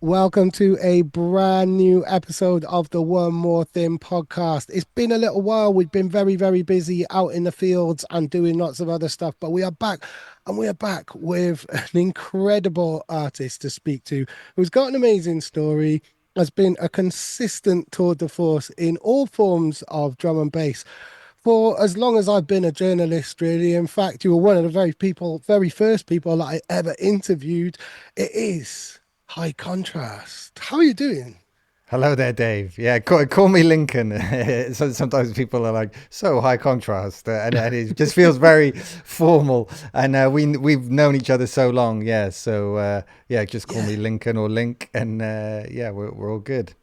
Welcome to a brand new episode of the One More Thing podcast. It's been a little while. We've been very, very busy out in the fields and doing lots of other stuff, but we are back and we are back with an incredible artist to speak to who's got an amazing story, has been a consistent tour de force in all forms of drum and bass for as long as I've been a journalist, really. In fact, you were one of the very first people that I ever interviewed. It is High Contrast. How are you doing? Hello there, Dave. Yeah, call me Lincoln. Sometimes people are like, so high contrast, and it just feels very formal. And we've known each other so long, yeah. So just call Yeah, me Lincoln or Link, and yeah, we're all good.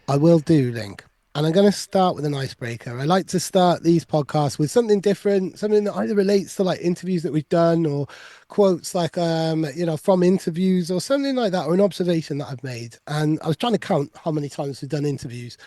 I will do, Link. And I'm going to start with an icebreaker. I like to start these podcasts with something different, something that either relates to like interviews that we've done or quotes like from interviews or something like that, or an observation that I've made. And I was trying to count how many times we've done interviews.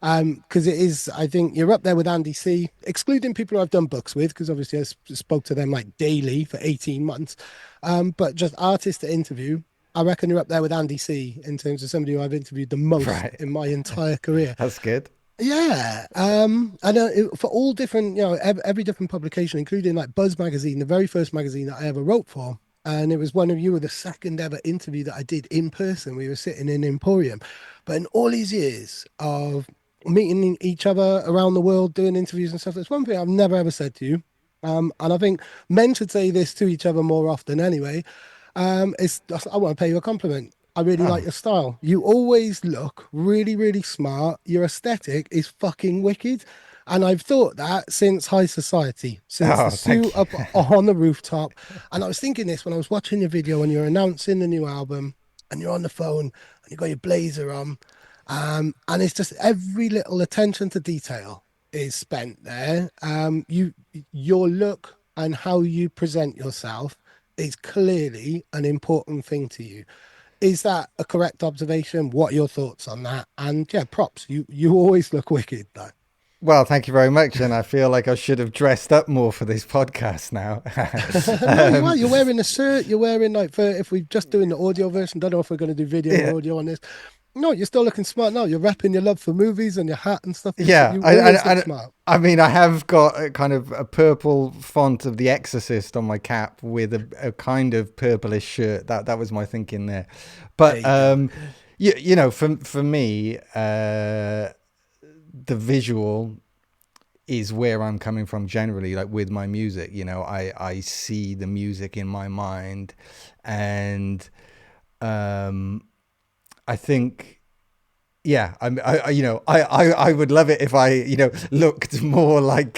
Because it is, I think you're up there with Andy C, excluding people who I've done books with, because obviously spoke to them like daily for 18 months. But just artists to interview, I reckon you're up there with Andy C in terms of somebody who I've interviewed the most Right, in my entire career. that's good. Yeah, I know for all different, every different publication, including like Buzz magazine, the very first magazine that I ever wrote for, and it was one of you were the second ever interview that I did in person. We were sitting in Emporium, but in all these years of meeting each other around the world, doing interviews and stuff, there's one thing I've never ever said to you, and I think men should say this to each other more often anyway. It's I want to pay you a compliment. I really like Oh, your style. You always look really, really smart. Your aesthetic is fucking wicked. And I've thought that since High Society, since the oh, suit thank you. up on the rooftop. And I was thinking this when I was watching your video and you're announcing the new album and you're on the phone and you got your blazer on. And it's just every little attention to detail is spent there. Your look and how you present yourself is clearly an important thing to you. Is that a correct observation? What are your thoughts on that? And yeah, props. You always look wicked though. Well, thank you very much, and I feel like I should have dressed up more for this podcast now. No, you are. um, You're wearing a shirt. You're wearing like for if we're just doing the audio version. Don't know if we're going to do video yeah, or audio on this. No, you're still looking smart. No, you're wrapping your love for movies and your hat and stuff. Yeah, You always look I, smart. I mean, I have got a kind of a purple font of The Exorcist on my cap with a kind of purplish shirt. That was my thinking there. There But you go. you know, for me, the visual is where I'm coming from generally. Like with my music, you know, I see the music in my mind, and um, I think yeah, I would love it if I, looked more like,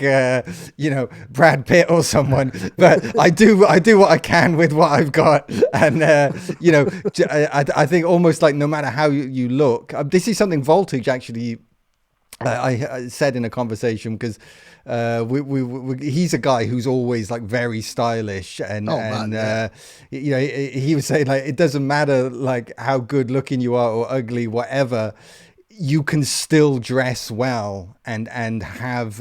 Brad Pitt or someone. But I do what I can with what I've got, and I think almost like no matter how you look, this is something Voltage actually I said in a conversation because he's a guy who's always like very stylish Oh and man, yeah. he was saying like it doesn't matter like how good looking you are or ugly whatever, you can still dress well and have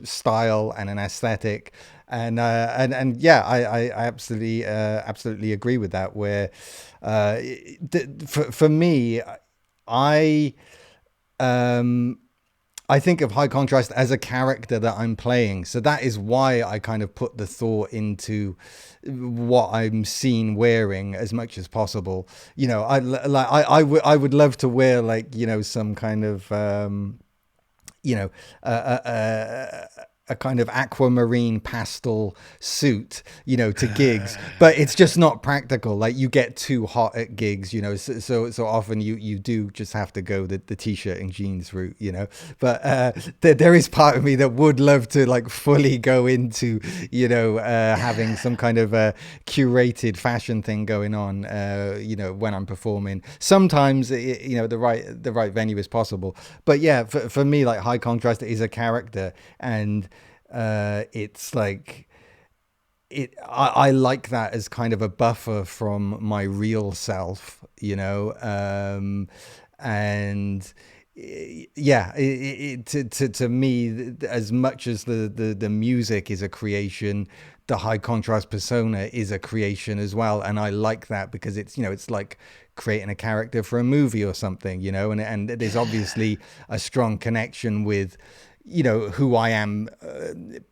style and an aesthetic, and yeah, I absolutely agree with that. Where for me, I um, I think of High Contrast as a character that I'm playing. So that is why I kind of put the thought into what I'm seen wearing as much as possible. You know, I would love to wear like, some kind of, you know, a kind of aquamarine pastel suit, to gigs, but it's just not practical. Like you get too hot at gigs, so often you do just have to go the t-shirt and jeans route, But there is part of me that would love to like fully go into, having some kind of a curated fashion thing going on, when I'm performing. Sometimes, the right venue is possible, but yeah, for me, like High Contrast is a character, and it's like I like that as kind of a buffer from my real self, and yeah, to me, as much as the music is a creation, the high contrast persona is a creation as well, and I like that because it's, you know, it's like creating a character for a movie or something, you know, and there's Yeah. obviously a strong connection with, you know, who I am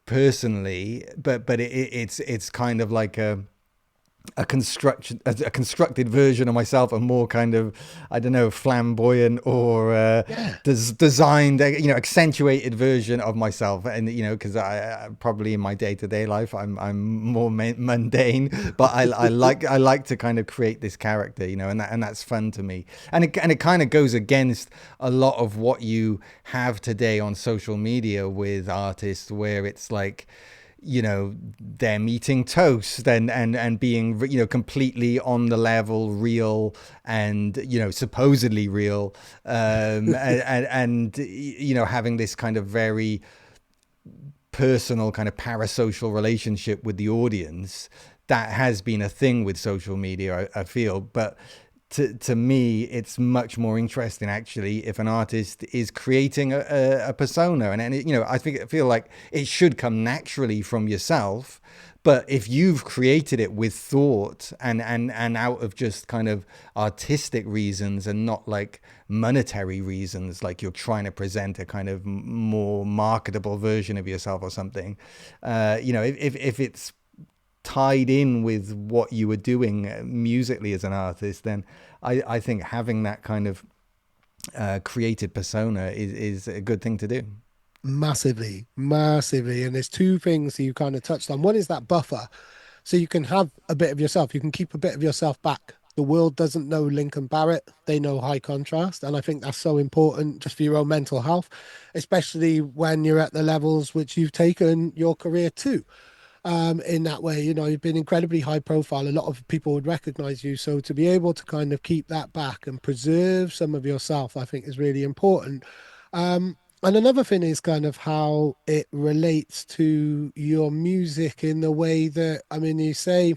personally, but it's kind of like a constructed version of myself, a more kind of, I don't know, flamboyant or Yeah. designed, you know, accentuated version of myself. And you know, because I probably in my day-to-day life I'm more mundane, but I like to kind of create this character, you know, and that's fun to me. And it kind of goes against a lot of what you have today on social media with artists, where it's like, you know, them eating toast and being, you know, completely on the level real, and you know, supposedly real, and you know, having this kind of very personal kind of parasocial relationship with the audience. That has been a thing with social media, I feel. But to me, it's much more interesting actually if an artist is creating a persona, and it, you know, I feel like it should come naturally from yourself. But if you've created it with thought and out of just kind of artistic reasons and not like monetary reasons, like you're trying to present a kind of more marketable version of yourself or something, you know, if it's tied in with what you were doing musically as an artist, then I think having that kind of created persona is a good thing to do. Massively, massively. And there's two things you kind of touched on. One is that buffer. So you can have a bit of yourself, you can keep a bit of yourself back. The world doesn't know Lincoln Barrett, they know high contrast. And I think that's so important just for your own mental health, especially when you're at the levels which you've taken your career to. In that way, you know, you've been incredibly high profile. A lot of people would recognize you. So to be able to kind of keep that back and preserve some of yourself, I think is really important. And another thing is kind of how it relates to your music in the way that, I mean, you say,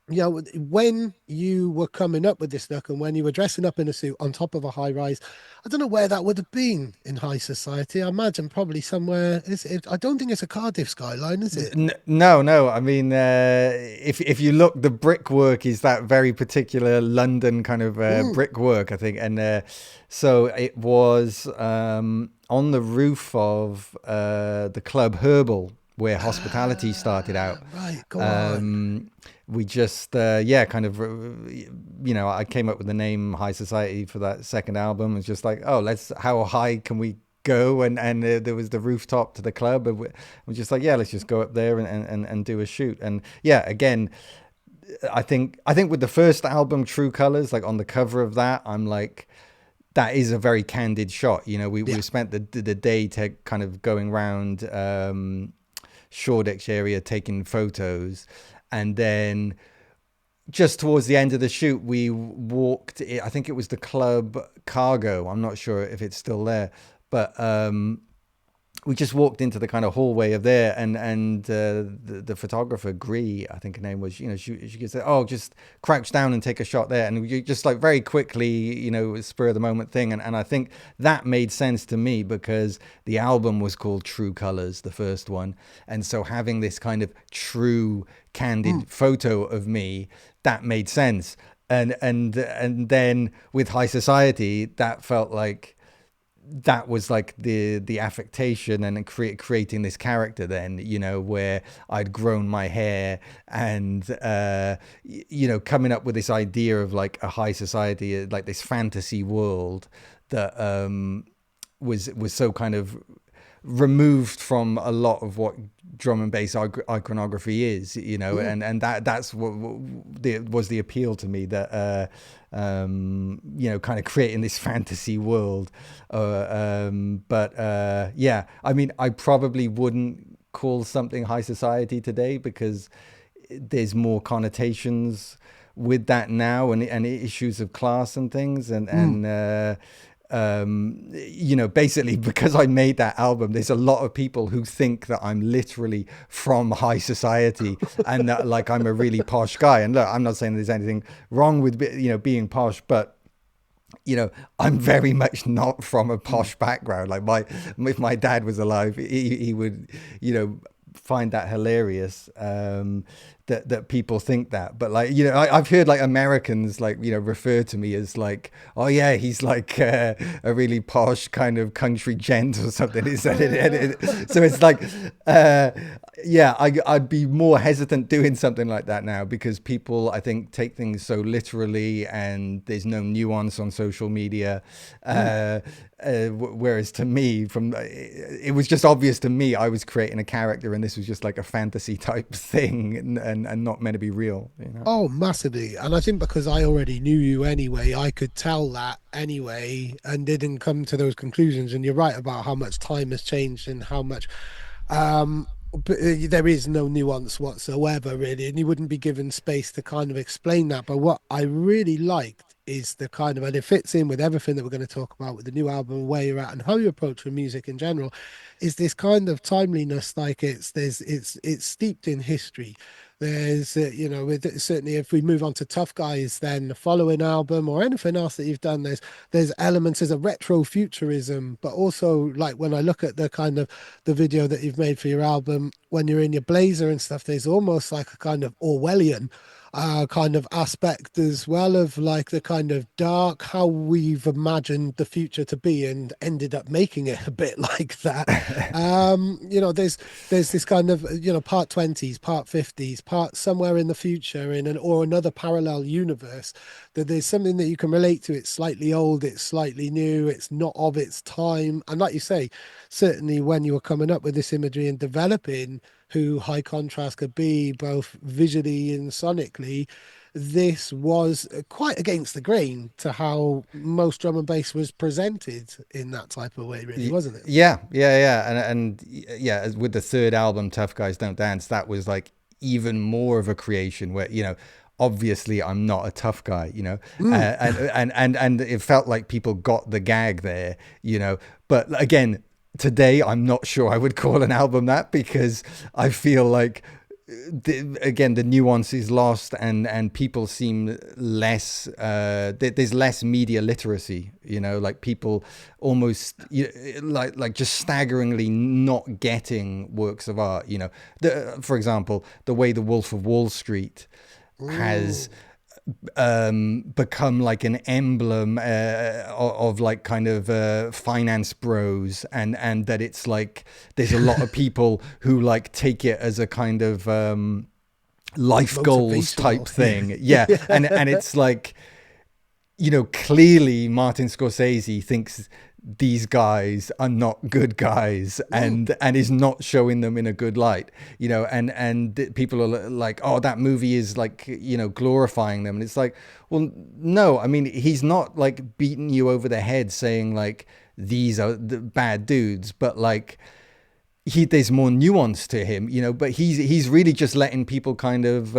you know, when you were coming up with this look and when you were dressing up in a suit on top of a high rise, I don't know where that would have been in high society. I imagine probably somewhere. I don't think it's a Cardiff skyline, is it? No, no. I mean, if you look, the brickwork is that very particular London kind of Mm. brickwork, I think, and so it was on the roof of the club Herbal, where hospitality started Ah, out. right. Go on. Um, we just, yeah, kind of, you know, I came up with the name High Society for that second album. It's just like, oh, how high can we go? And there was the rooftop to the club, and we're just like, yeah, let's just go up there and do a shoot. And yeah, again, I think with the first album, True Colors, like on the cover of that, I'm like, that is a very candid shot. You know, Yeah. we spent the day kind of going around Shoreditch area taking photos, and then just towards the end of the shoot, we walked. I think it was the club Cargo. I'm not sure if it's still there, but we just walked into the kind of hallway of there, and the photographer Gree, I think her name was, you know, she could say, oh, just crouch down and take a shot there, and you just like very quickly, you know, spur of the moment thing, and I think that made sense to me because the album was called True Colors, the first one, and so having this kind of true Mm. candid photo of me, that made sense. And then with High Society, that felt like that was like the affectation and creating this character, then, you know, where I'd grown my hair, and you know, coming up with this idea of like a high society, like this fantasy world that was so kind of removed from a lot of what drum and bass iconography is, you know, Mm. and that's what was the appeal to me, that you know, kind of creating this fantasy world, but yeah, I mean, I probably wouldn't call something high society today because there's more connotations with that now, and issues of class and things, Mm. you know, basically because I made that album, there's a lot of people who think that I'm literally from high society and that like I'm a really posh guy. And look, I'm not saying there's anything wrong with, you know, being posh, but you know, I'm very much not from a Mm. posh background. Like if my dad was alive, he would, you know, find that hilarious. That people think that, but like, you know, I've heard like Americans like, you know, refer to me as like, oh yeah, he's like a really posh kind of country gent or something. So it's like, uh, yeah, I'd be more hesitant doing something like that now, because people, I think, take things so literally, and there's no nuance on social media. Mm. Whereas to me, it was just obvious to me I was creating a character, and this was just like a fantasy type thing, and not meant to be real, you know. Oh, massively. And I think because I already knew you anyway, I could tell that anyway and didn't come to those conclusions. And you're right about how much time has changed and how much but there is no nuance whatsoever, really, and you wouldn't be given space to kind of explain that. But what I really liked is the kind of, and it fits in with everything that we're going to talk about with the new album, where you're at, and how you approach with music in general, is this kind of timeliness. Like it's steeped in history. There's, certainly if we move on to Tough Guys, then the following album or anything else that you've done, there's elements, there's a retro futurism, but also like when I look at the kind of the video that you've made for your album, when you're in your blazer and stuff, there's almost like a kind of Orwellian kind of aspect as well, of like the kind of dark, how we've imagined the future to be and ended up making it a bit like that. There's this kind of, part 20s, part 50s, part somewhere in the future in an or another parallel universe, that there's something that you can relate to. It's slightly old, it's slightly new, it's not of its time. And like you say, certainly when you were coming up with this imagery and developing who High Contrast could be, both visually and sonically, this was quite against the grain to how most drum and bass was presented in that type of way, really, wasn't it? Yeah, and yeah, with the third album, Tough Guys Don't Dance, that was like even more of a creation where, you know, obviously I'm not a tough guy, you know, Mm. and it felt like people got the gag there, you know. But again, today I'm not sure I would call an album that, because I feel like again the nuance is lost, and people seem less there's less media literacy, you know, like people almost, like just staggeringly not getting works of art, you know. For example, the way the Wolf of Wall Street has Mm. become like an emblem of like kind of finance bros, and that it's like there's a lot of people who like take it as a kind of life goals type Motivational. thing, yeah. And Yeah. it's like, you know, clearly Martin Scorsese thinks these guys are not good guys, Mm. and is not showing them in a good light, you know. And people are like, oh, that movie is like, you know, glorifying them. And it's like, well, no, I mean, he's not like beating you over the head saying like these are the bad dudes, but like there's more nuance to him, you know. But he's really just letting people kind of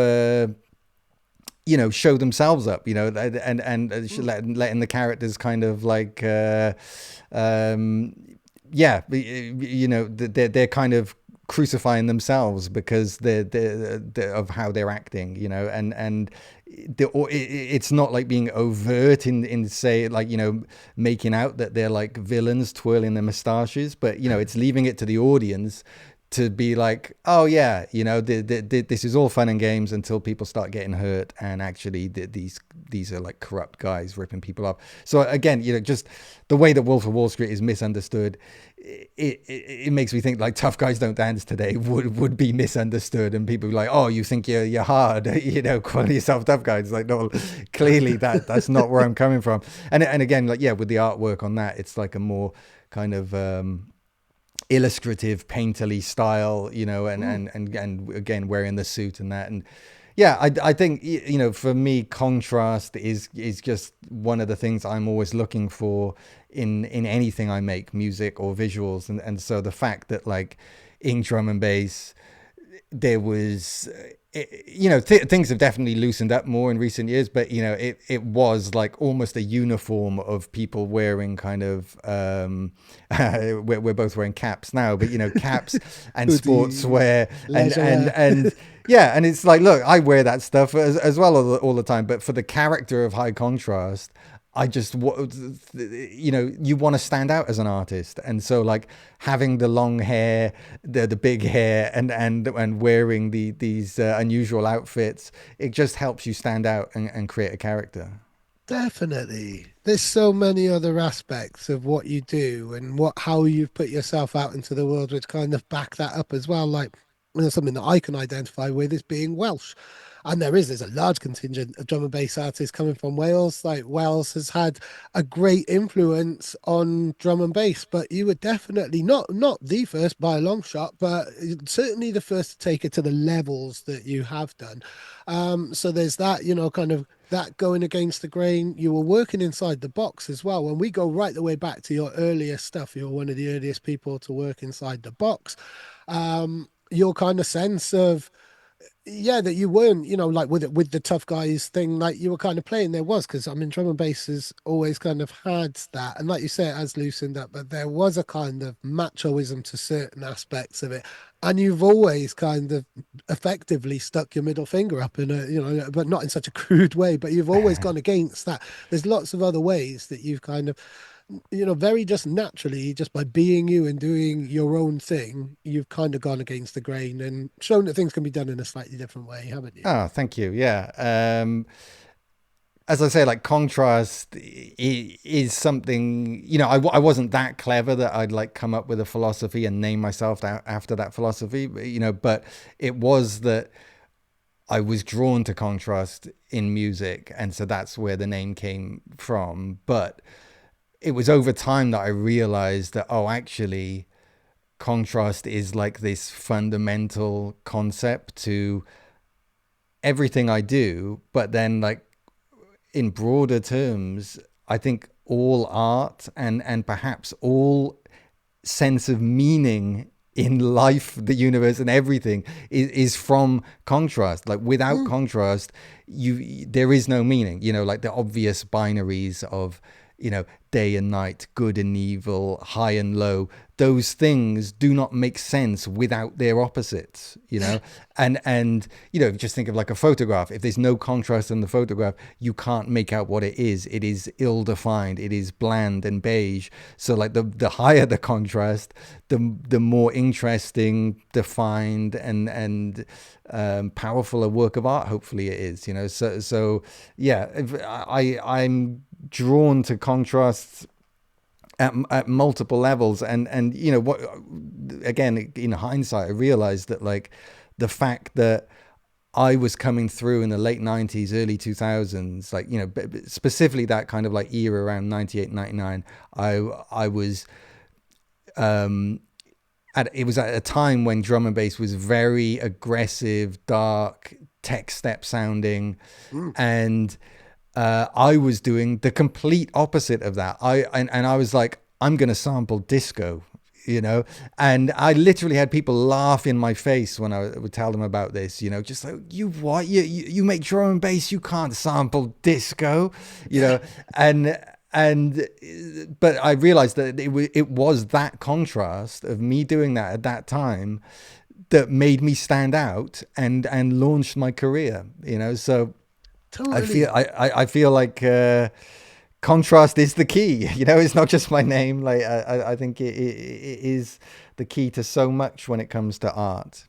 you know, show themselves up, you know, and Mm. letting the characters kind of like um yeah, you know, they're kind of crucifying themselves because they're of how they're acting, you know. And it's not like being overt in say like, you know, making out that they're like villains twirling their mustaches, but you know, it's leaving it to the audience to be like, oh yeah, you know, this is all fun and games until people start getting hurt, and actually these are like corrupt guys ripping people off. So again, you know, just the way that Wolf of Wall Street is misunderstood, it makes me think like Tough Guys Don't Dance today would be misunderstood, and people be like, oh, you think you're hard, you know, call yourself tough guys. It's like, no, clearly that's not where I'm coming from. And again, like, yeah, with the artwork on that, it's like a more kind of illustrative painterly style, you know, Mm. and again wearing the suit and that. And yeah, I think, you know, for me contrast is just one of the things I'm always looking for in anything I make, music or visuals. And so the fact that like in drum and bass there was you know, things have definitely loosened up more in recent years, but you know, it was like almost a uniform of people wearing kind of we're both wearing caps now, but you know, caps and Hoodies, sportswear leisure wear. and yeah. And it's like, look, I wear that stuff as well all the time, but for the character of High Contrast, I just, you want to stand out as an artist, and so like having the long hair, the big hair, and wearing these unusual outfits, it just helps you stand out and create a character. Definitely. There's so many other aspects of what you do and what how you've put yourself out into the world which kind of back that up as well. Like, something that I can identify with is being Welsh. And there's a large contingent of drum and bass artists coming from Wales. Like Wales has had a great influence on drum and bass, but you were definitely not the first by a long shot, but certainly the first to take it to the levels that you have done. So there's that, kind of that going against the grain. You were working inside the box as well. When we go right the way back to your earliest stuff, you're one of the earliest people to work inside the box. Your kind of sense of, yeah, that you weren't, like with the tough guys thing, like you were kind of playing there was, because I mean drum and bass has always kind of had that, and like you say, it has loosened up, but there was a kind of machoism to certain aspects of it, and you've always kind of effectively stuck your middle finger up in a, but not in such a crude way, but you've always gone against that. There's lots of other ways that you've kind of, very just naturally, just by being you and doing your own thing, you've kind of gone against the grain and shown that things can be done in a slightly different way, haven't you? Oh, thank you. Yeah. As I say, like contrast is something, I wasn't that clever that I'd like come up with a philosophy and name myself after that philosophy, but it was that I was drawn to contrast in music. And so that's where the name came from. But it was over time that I realized that, oh, actually, contrast is like this fundamental concept to everything I do. But then, like, in broader terms, I think all art and perhaps all sense of meaning in life, the universe, and everything is from contrast. Like without Mm, contrast, there is no meaning. Like the obvious binaries of day and night, good and evil, high and low. Those things do not make sense without their opposites. yeah, And just think of like a photograph. If there's no contrast in the photograph, you can't make out what it is. It is ill defined. It is bland and beige. So like the higher the contrast, the more interesting, defined, and powerful a work of art hopefully it is. So yeah, I'm drawn to contrasts at multiple levels, and what, again, in hindsight, I realized that like the fact that I was coming through in the late 90s, early 2000s, like specifically that kind of like era around 98, 99. I was it was at a time when drum and bass was very aggressive, dark, tech step sounding, mm, and I was doing the complete opposite of that. And I was like, I'm going to sample disco, and I literally had people laugh in my face when I would tell them about this, just like, you what, you make drum and bass, you can't sample disco, you yeah, know, and and but I realized that it was that contrast of me doing that at that time that made me stand out and launched my career, so totally. I feel like contrast is the key. It's not just my name. Like I think it is the key to so much when it comes to art.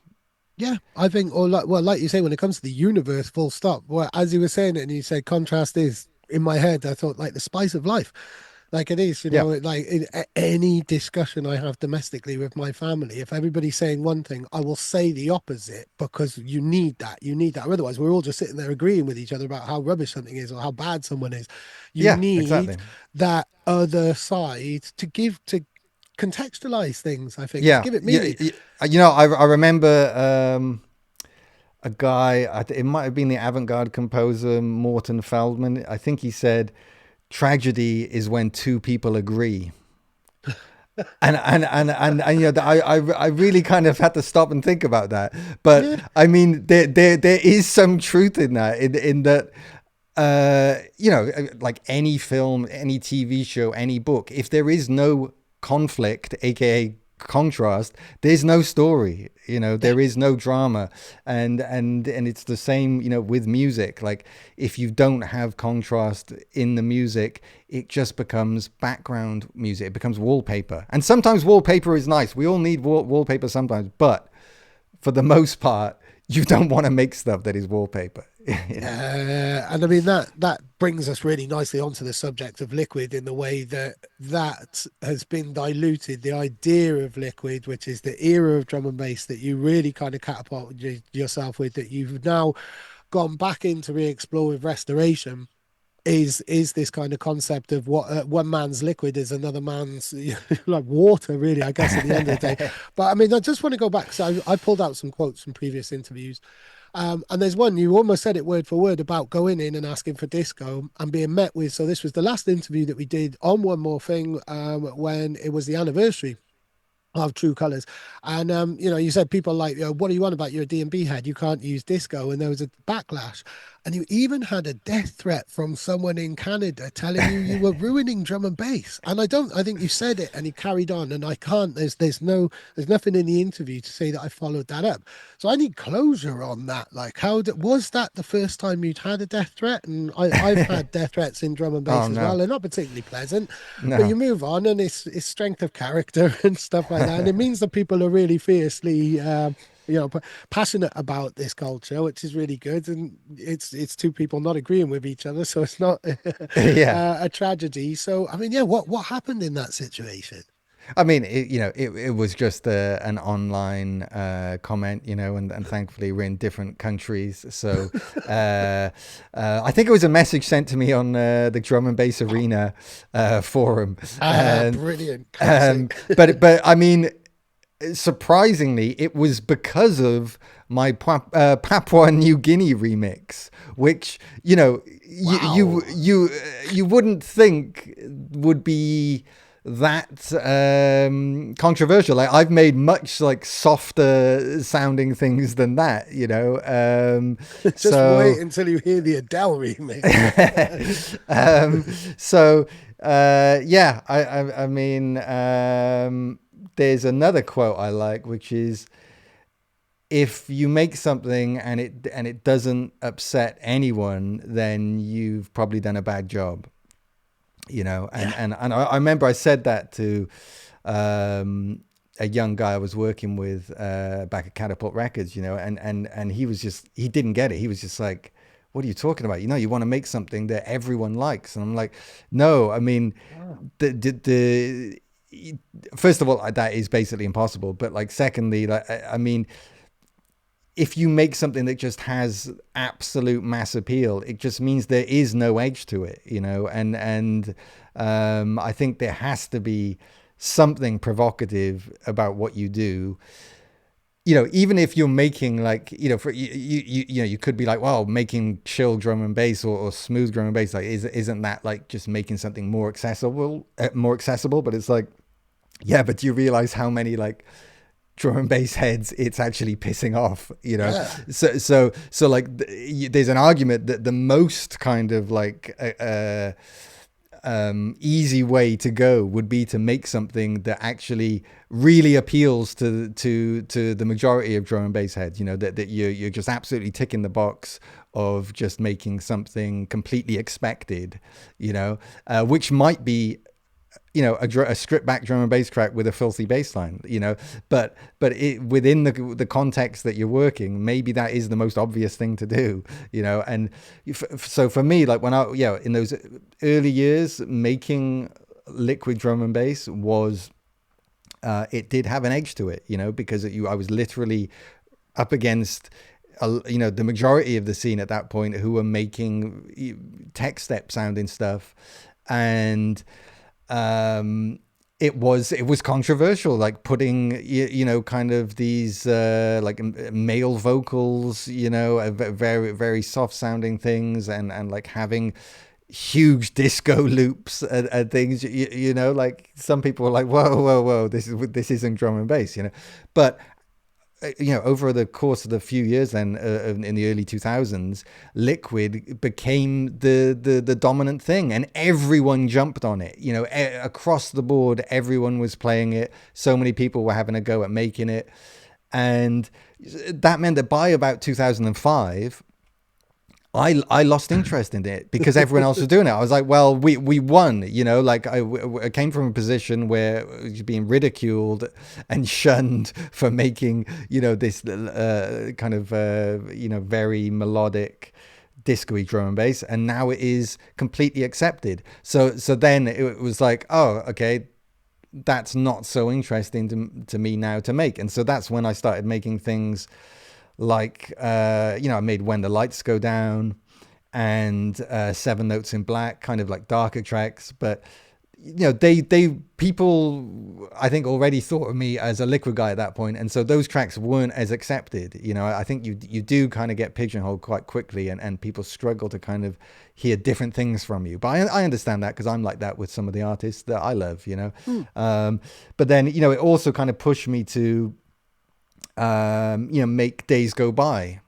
Yeah, I think, or like, well, like you say, when it comes to the universe, full stop. Well, as you were saying it, and you said contrast is in my head, I thought like the spice of life, like it is, Yeah, like in any discussion I have domestically with my family, if everybody's saying one thing, I will say the opposite because you need that. You need that. Otherwise, we're all just sitting there agreeing with each other about how rubbish something is or how bad someone is. You yeah, need exactly. that other side to contextualize things, I think, to Yeah, give it yeah. meaning. I remember a guy. It might have been the avant-garde composer Morton Feldman. I think he said, "Tragedy is when two people agree." And I really kind of had to stop and think about that. But Yeah, I mean, there is some truth in that, in that, like any film, any TV show, any book, if there is no conflict, aka contrast, there's no story, you know, there is no drama. And it's the same, you know, with music. Like, if you don't have contrast in the music, it just becomes background music, it becomes wallpaper. And sometimes wallpaper is nice, we all need wallpaper sometimes, but for the most part, you don't want to make stuff that is wallpaper. You know. Yeah, and I mean that brings us really nicely onto the subject of Liquid in the way that that has been diluted. The idea of Liquid, which is the era of drum and bass that you really kind of catapulted yourself with, that you've now gone back into re-explore with Restoration, is this kind of concept of what one man's liquid is another man's like water, really, I guess, at the end of the day. But I mean, I just want to go back. So I pulled out some quotes from previous interviews. And there's one, you almost said it word for word, about going in and asking for disco and being met with. So this was the last interview that we did on One More Thing, when it was the anniversary of True Colors. And you said people like, what do you want about your D&B head? You can't use disco. And there was a backlash. And you even had a death threat from someone in Canada telling you were ruining drum and bass. And I think you said it and he carried on. And I can't, there's nothing in the interview to say that I followed that up. So I need closure on that. Like, was that the first time you'd had a death threat? And I've had death threats in drum and Oh bass as well. no, They're not particularly pleasant, but you no. move on, and it's strength of character and stuff like that. And it means that people are really fiercely, passionate about this culture, which is really good. And it's two people not agreeing with each other, so it's not Yeah. a tragedy. So I mean, yeah, what happened in that situation? I mean, it was just an online comment, you know, and thankfully we're in different countries. So I think it was a message sent to me on the Drum and Bass Arena forum. Ah, And, brilliant, classic. but I mean, surprisingly, it was because of my Papua New Guinea remix, which, you know, Wow. you wouldn't think would be that controversial. Like, I've made much like softer sounding things than that, you know. Just wait So until you hear the Adele remix. um, so yeah, I mean, there's another quote I like, which is, if you make something and it doesn't upset anyone, then you've probably done a bad job, you know. Yeah. And I remember I said that to a young guy I was working with back at Catapult Records, you know, and he didn't get it. He was just like, what are you talking about? You know, you want to make something that everyone likes. And I'm like, no, I mean, the first of all, that is basically impossible. But like, secondly, like, I mean, if you make something that just has absolute mass appeal, it just means there is no edge to it, you know. And I think there has to be something provocative about what you do, you know. Even if you're making, like, you know, for you know, you could be like, well, making chill drum and bass, or smooth drum and bass, like, isn't that like just making something more accessible? But it's like, yeah, but do you realize how many like drum and bass heads it's actually pissing off, you know? Yeah. So like, there's an argument that the most kind of like easy way to go would be to make something that actually really appeals to the majority of drum and bass heads, you know, that you're just absolutely ticking the box of just making something completely expected, you know, which might be, you know, a stripped back drum and bass track with a filthy bass line, you know. But within the context that you're working, maybe that is the most obvious thing to do, you know. And so for me, like, when in those early years, making liquid drum and bass was, it did have an edge to it, you know, because I was literally up against, you know, the majority of the scene at that point, who were making tech step sounding stuff. And it was controversial, like putting, you know, kind of these like male vocals, you know, very very soft sounding things, and like having huge disco loops and things, you know. Like, some people were like, whoa, this isn't drum and bass, you know. But over the course of the few years then in the early 2000s, Liquid became the dominant thing, and everyone jumped on it. Across the board, everyone was playing it. So many people were having a go at making it, and that meant that by about 2005, I lost interest in it because everyone else was doing it. I was like, well, we won, like I came from a position where I was being ridiculed and shunned for making, this kind of, very melodic disco-y drum and bass. And now it is completely accepted. So then it was like, oh, okay, that's not so interesting to me now to make. And so that's when I started making things like I made When the Lights Go Down and Seven Notes in Black, kind of like darker tracks. But they people I think already thought of me as a Liquid guy at that point, and so those tracks weren't as accepted. I think you do kind of get pigeonholed quite quickly, and people struggle to kind of hear different things from you. But I understand that, because I'm like that with some of the artists that I love. Hmm. But then it also kind of pushed me to make Days Go By,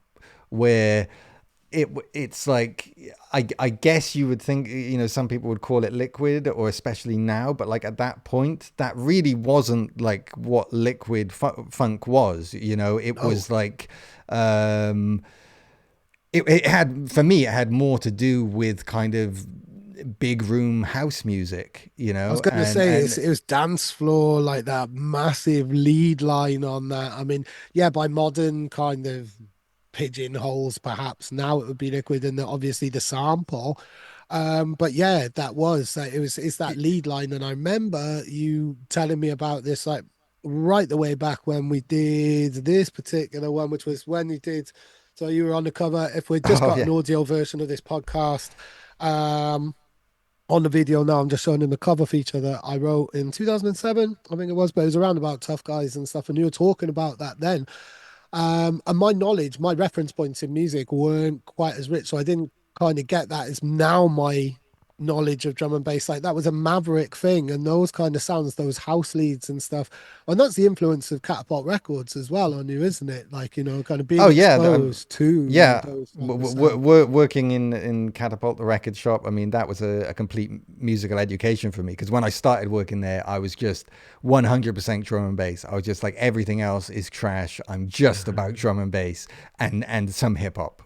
where it's like, I guess you would think, some people would call it Liquid, or especially now, but like at that point, that really wasn't like what Liquid funk was. It No. was like, it had, for me, it had more to do with kind of big room house music, I was going to and say it was dance floor, like that massive lead line on that. I mean, yeah, by modern kind of pigeonholes, perhaps now it would be Liquid, and obviously the sample. But yeah, it's that lead line, and I remember you telling me about this like right the way back when we did this particular one, which was when you did. So you were on the cover. If we've just oh got yeah. an audio version of this podcast, um, on the video now, I'm just showing him the cover feature that I wrote in 2007, I think it was, but it was around about Tough Guys and stuff. And you were talking about that then. And my knowledge, my reference points in music weren't quite as rich. So I didn't kind of get that. It's now my knowledge of drum and bass. Like that was a maverick thing. And those kind of sounds, those house leads and stuff. And that's the influence of Catapult Records as well on you, isn't it? Like, kind of being Oh yeah, exposed to yeah. those kind of sounds. Working in Catapult, the record shop. I mean, that was a complete musical education for me, because when I started working there, I was just 100% drum and bass. I was just like, everything else is trash. I'm just about drum and bass and some hip hop.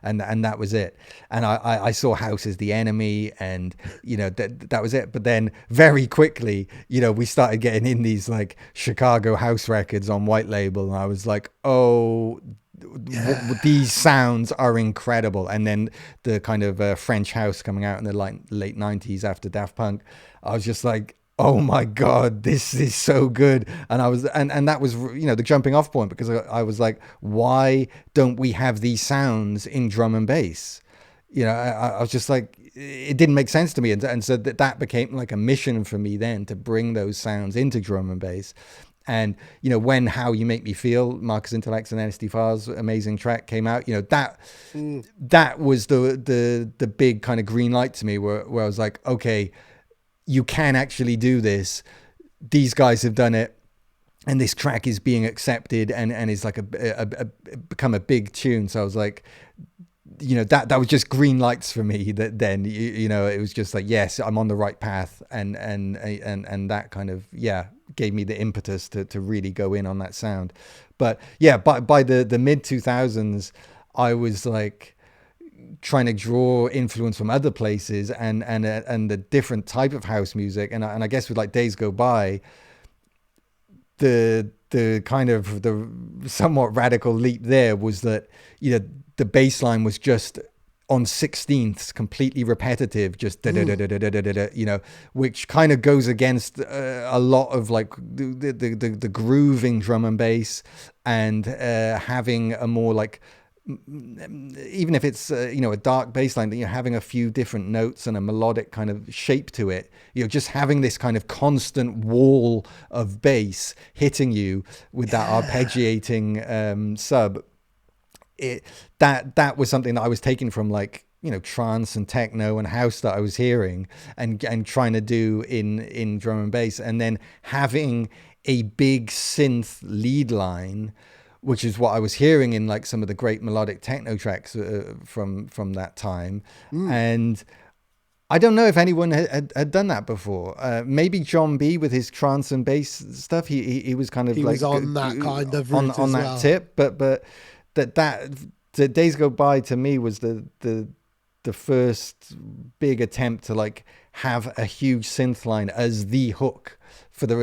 And that was it. And I saw house as the enemy, and that was it. But then very quickly, we started getting in these like Chicago house records on white label, and I was like, oh, Yeah. these sounds are incredible. And then the kind of French house coming out in the late 90s after Daft Punk, I was just like, oh my god, this is so good. And I was and that was the jumping off point, because I was like, why don't we have these sounds in drum and bass? I was just like, it didn't make sense to me, and so that became like a mission for me then, to bring those sounds into drum and bass. And when How You Make Me Feel, Marcus Intellect's and NSD Files' amazing track came out, Mm. that was the big kind of green light to me, where I was like, okay, you can actually do this. These guys have done it, and this track is being accepted, and is like become a big tune. So I was like, that was just green lights for me. That then it was just like, yes, I'm on the right path, and that kind of, yeah, gave me the impetus to really go in on that sound. But yeah, by the mid 2000s, I was like trying to draw influence from other places, and the different type of house music, and I guess with like Days Go By, the kind of the somewhat radical leap there was that the bass line was just on sixteenths, completely repetitive, just da da da Mm. da da da da, which kind of goes against a lot of like the grooving drum and bass, and having a more like, even if it's a dark bass line, that you're having a few different notes and a melodic kind of shape to it, just having this kind of constant wall of bass hitting you with that Yeah. arpeggiating sub. That was something that I was taking from like trance and techno and house that I was hearing, and trying to do in drum and bass, and then having a big synth lead line which is what I was hearing in like some of the great melodic techno tracks from that time. Mm. And I don't know if anyone had done that before. Maybe John B with his trance and bass stuff. He was kind of He was like on that kind of route on as that well. tip, but that the Days Go By to me was the first big attempt to like have a huge synth line as the hook for the,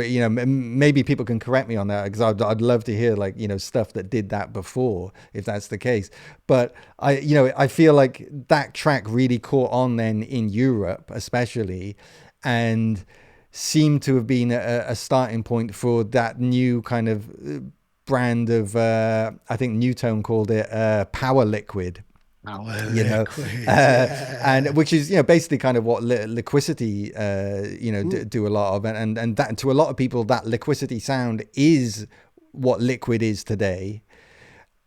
maybe people can correct me on that, because I'd love to hear like stuff that did that before, if that's the case. But I feel like that track really caught on then in Europe especially, and seemed to have been a starting point for that new kind of brand of I think Newtone called it power liquid, Our you know liquid, uh yeah. and which is basically kind of what liquidity Mm. do a lot of, and that to a lot of people that liquidity sound is what liquid is today.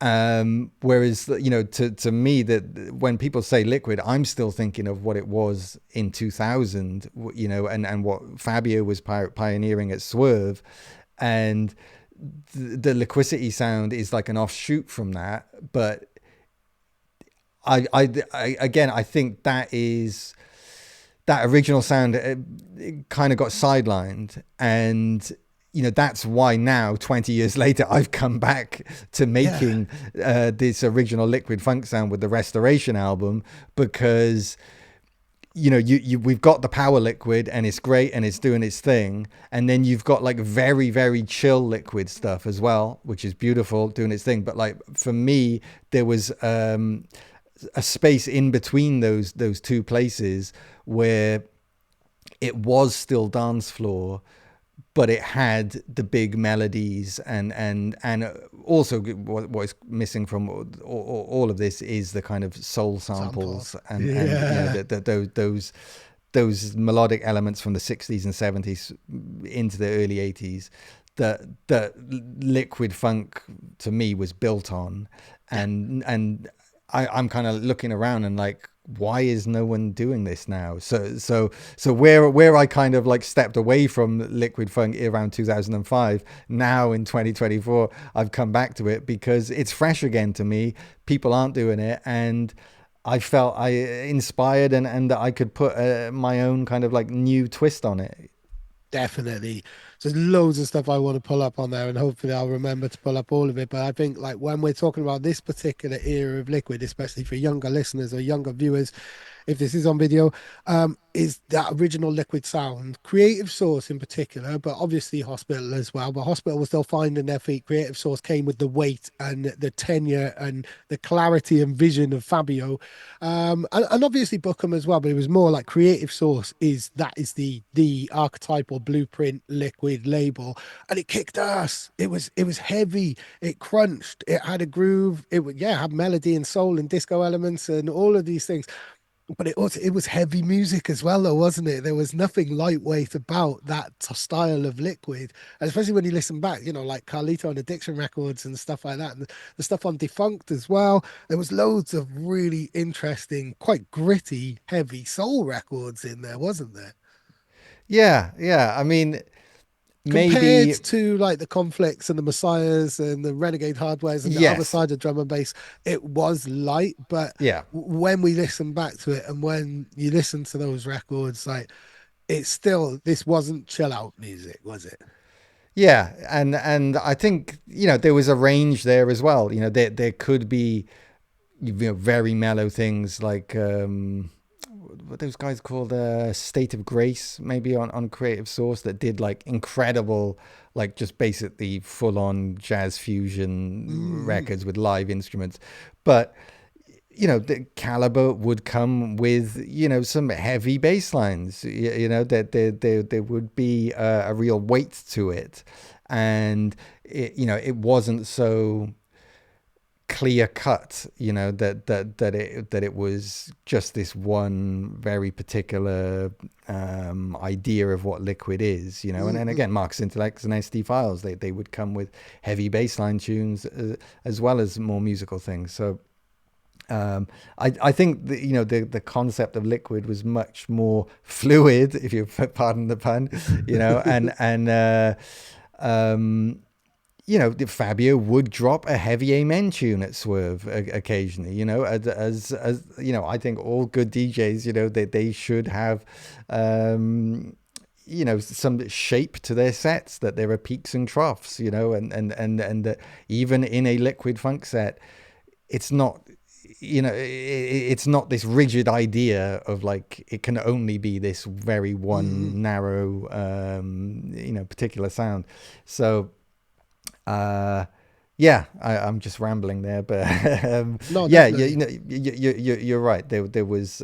Whereas to me, that when people say liquid, I'm still thinking of what it was in 2000, and what Fabio was pioneering at Swerve. And the liquidity sound is like an offshoot from that. But again, I think that is that original sound, it kind of got sidelined, and that's why now 20 years later I've come back to Yeah. making this original liquid funk sound with the Restoration album, because we've got the power liquid and it's great and it's doing its thing, and then you've got like very very chill liquid stuff as well, which is beautiful, doing its thing. But like for me, there was a space in between those two places where it was still dance floor, but it had the big melodies, and also what is missing from all of this is the kind of soul Samples. samples, and Yeah. those melodic elements from the 60s and 70s into the early 80s that liquid funk to me was built on. Yeah. And I'm kind of looking around and like, why is no one doing this now? So where I kind of like stepped away from liquid funk around 2005, now in 2024 I've come back to it because it's fresh again to me. People aren't doing it, and I felt I inspired, and that I could put my own kind of like new twist on it. Definitely. So there's loads of stuff I want to pull up on there, and hopefully I'll remember to pull up all of it. But I think like when we're talking about this particular era of liquid, especially for younger listeners or younger viewers, if this is on video, is that original liquid sound. Creative Source in particular, but obviously Hospital as well. But Hospital was still finding their feet. Creative Source came with the weight and the tenure and the clarity and vision of Fabio. And obviously Bookham as well, but it was more like Creative Source is that is the archetypal blueprint liquid label. And it kicked ass. It was heavy, it crunched, it had a groove, it would yeah, have melody and soul and disco elements and all of these things, but it was heavy music as well, though, wasn't it? There was nothing lightweight about that style of liquid, and especially when you listen back, like Carlito and Addiction Records and stuff like that, and the stuff on Defunct as well. There was loads of really interesting, quite gritty, heavy soul records in there, wasn't there? Yeah, I mean, Compared maybe. to like the Conflicts and the Messiahs and the Renegade Hardwares and the other Yes. side of drum and bass, it was light. But Yeah. when we listen back to it and when you listen to those records, like it's still this wasn't chill out music, was it? Yeah, and I think there was a range there as well. There could be very mellow things like what those guys called State of Grace, maybe on Creative Source, that did like incredible, like just basically full on jazz fusion Mm-hmm. records with live instruments. But the caliber would come with some heavy bass lines. That there would be a real weight to it, and it wasn't so clear cut, that it was just this one very particular idea of what liquid is. And Mm-hmm. again, Marcus Intellects and SD Files, they would come with heavy bassline tunes, as well as more musical things. So I think that, the concept of liquid was much more fluid, if you pardon the pun, and um, Fabio would drop a heavy amen tune at Swerve occasionally. I think all good DJs, they should have, some shape to their sets, that there are peaks and troughs, and that even in a liquid funk set, it's not. It's not this rigid idea of like it can only be this very Mm, one narrow, particular sound. So uh, yeah, I'm just rambling there, but no, yeah, definitely. you're right. There was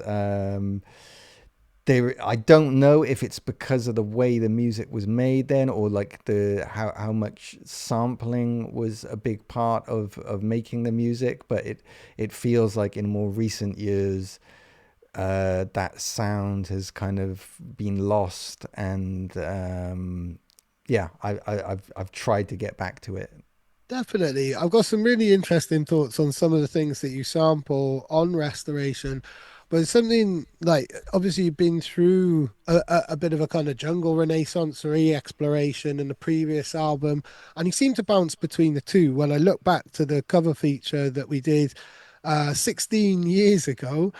there. I don't know if it's because of the way the music was made then, or like the how much sampling was a big part of making the music, but it feels like in more recent years that sound has kind of been lost, and yeah, I've tried to get back to it. Definitely. I've got some really interesting thoughts on some of the things that you sample on restoration. But it's something like obviously you've been through a bit of a kind of jungle renaissance or exploration in the previous album, and you seem to bounce between the two. When I look back to the cover feature that we did 16 years ago,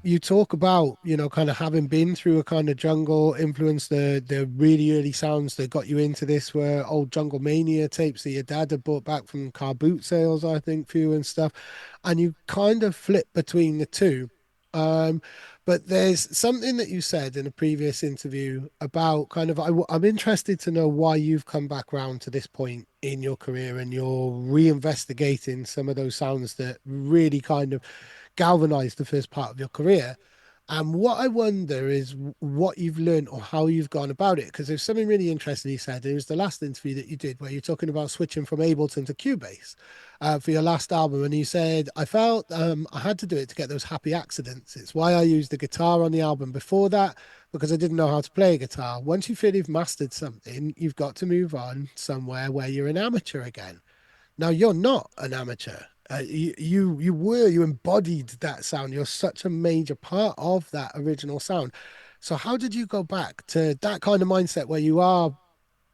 you talk about, kind of having been through a kind of jungle influence. The really early sounds that got you into this were old Jungle Mania tapes that your dad had brought back from car boot sales, I think, for you and stuff. And you kind of flip between the two. Um, but there's something that you said in a previous interview about kind of, I'm interested to know why you've come back round to this point in your career and you're reinvestigating some of those sounds that really kind of galvanized the first part of your career. And what I wonder is what you've learned or how you've gone about it. Because there's something really interesting you said. It was the last interview that you did where you're talking about switching from Ableton to Cubase for your last album. And you said, I felt I had to do it to get those happy accidents. It's why I used the guitar on the album before that, because I didn't know how to play a guitar. Once you feel you've mastered something, you've got to move on somewhere where you're an amateur again. Now you're not an amateur. You embodied that sound. You're such a major part of that original sound. So how did you go back to that kind of mindset where you are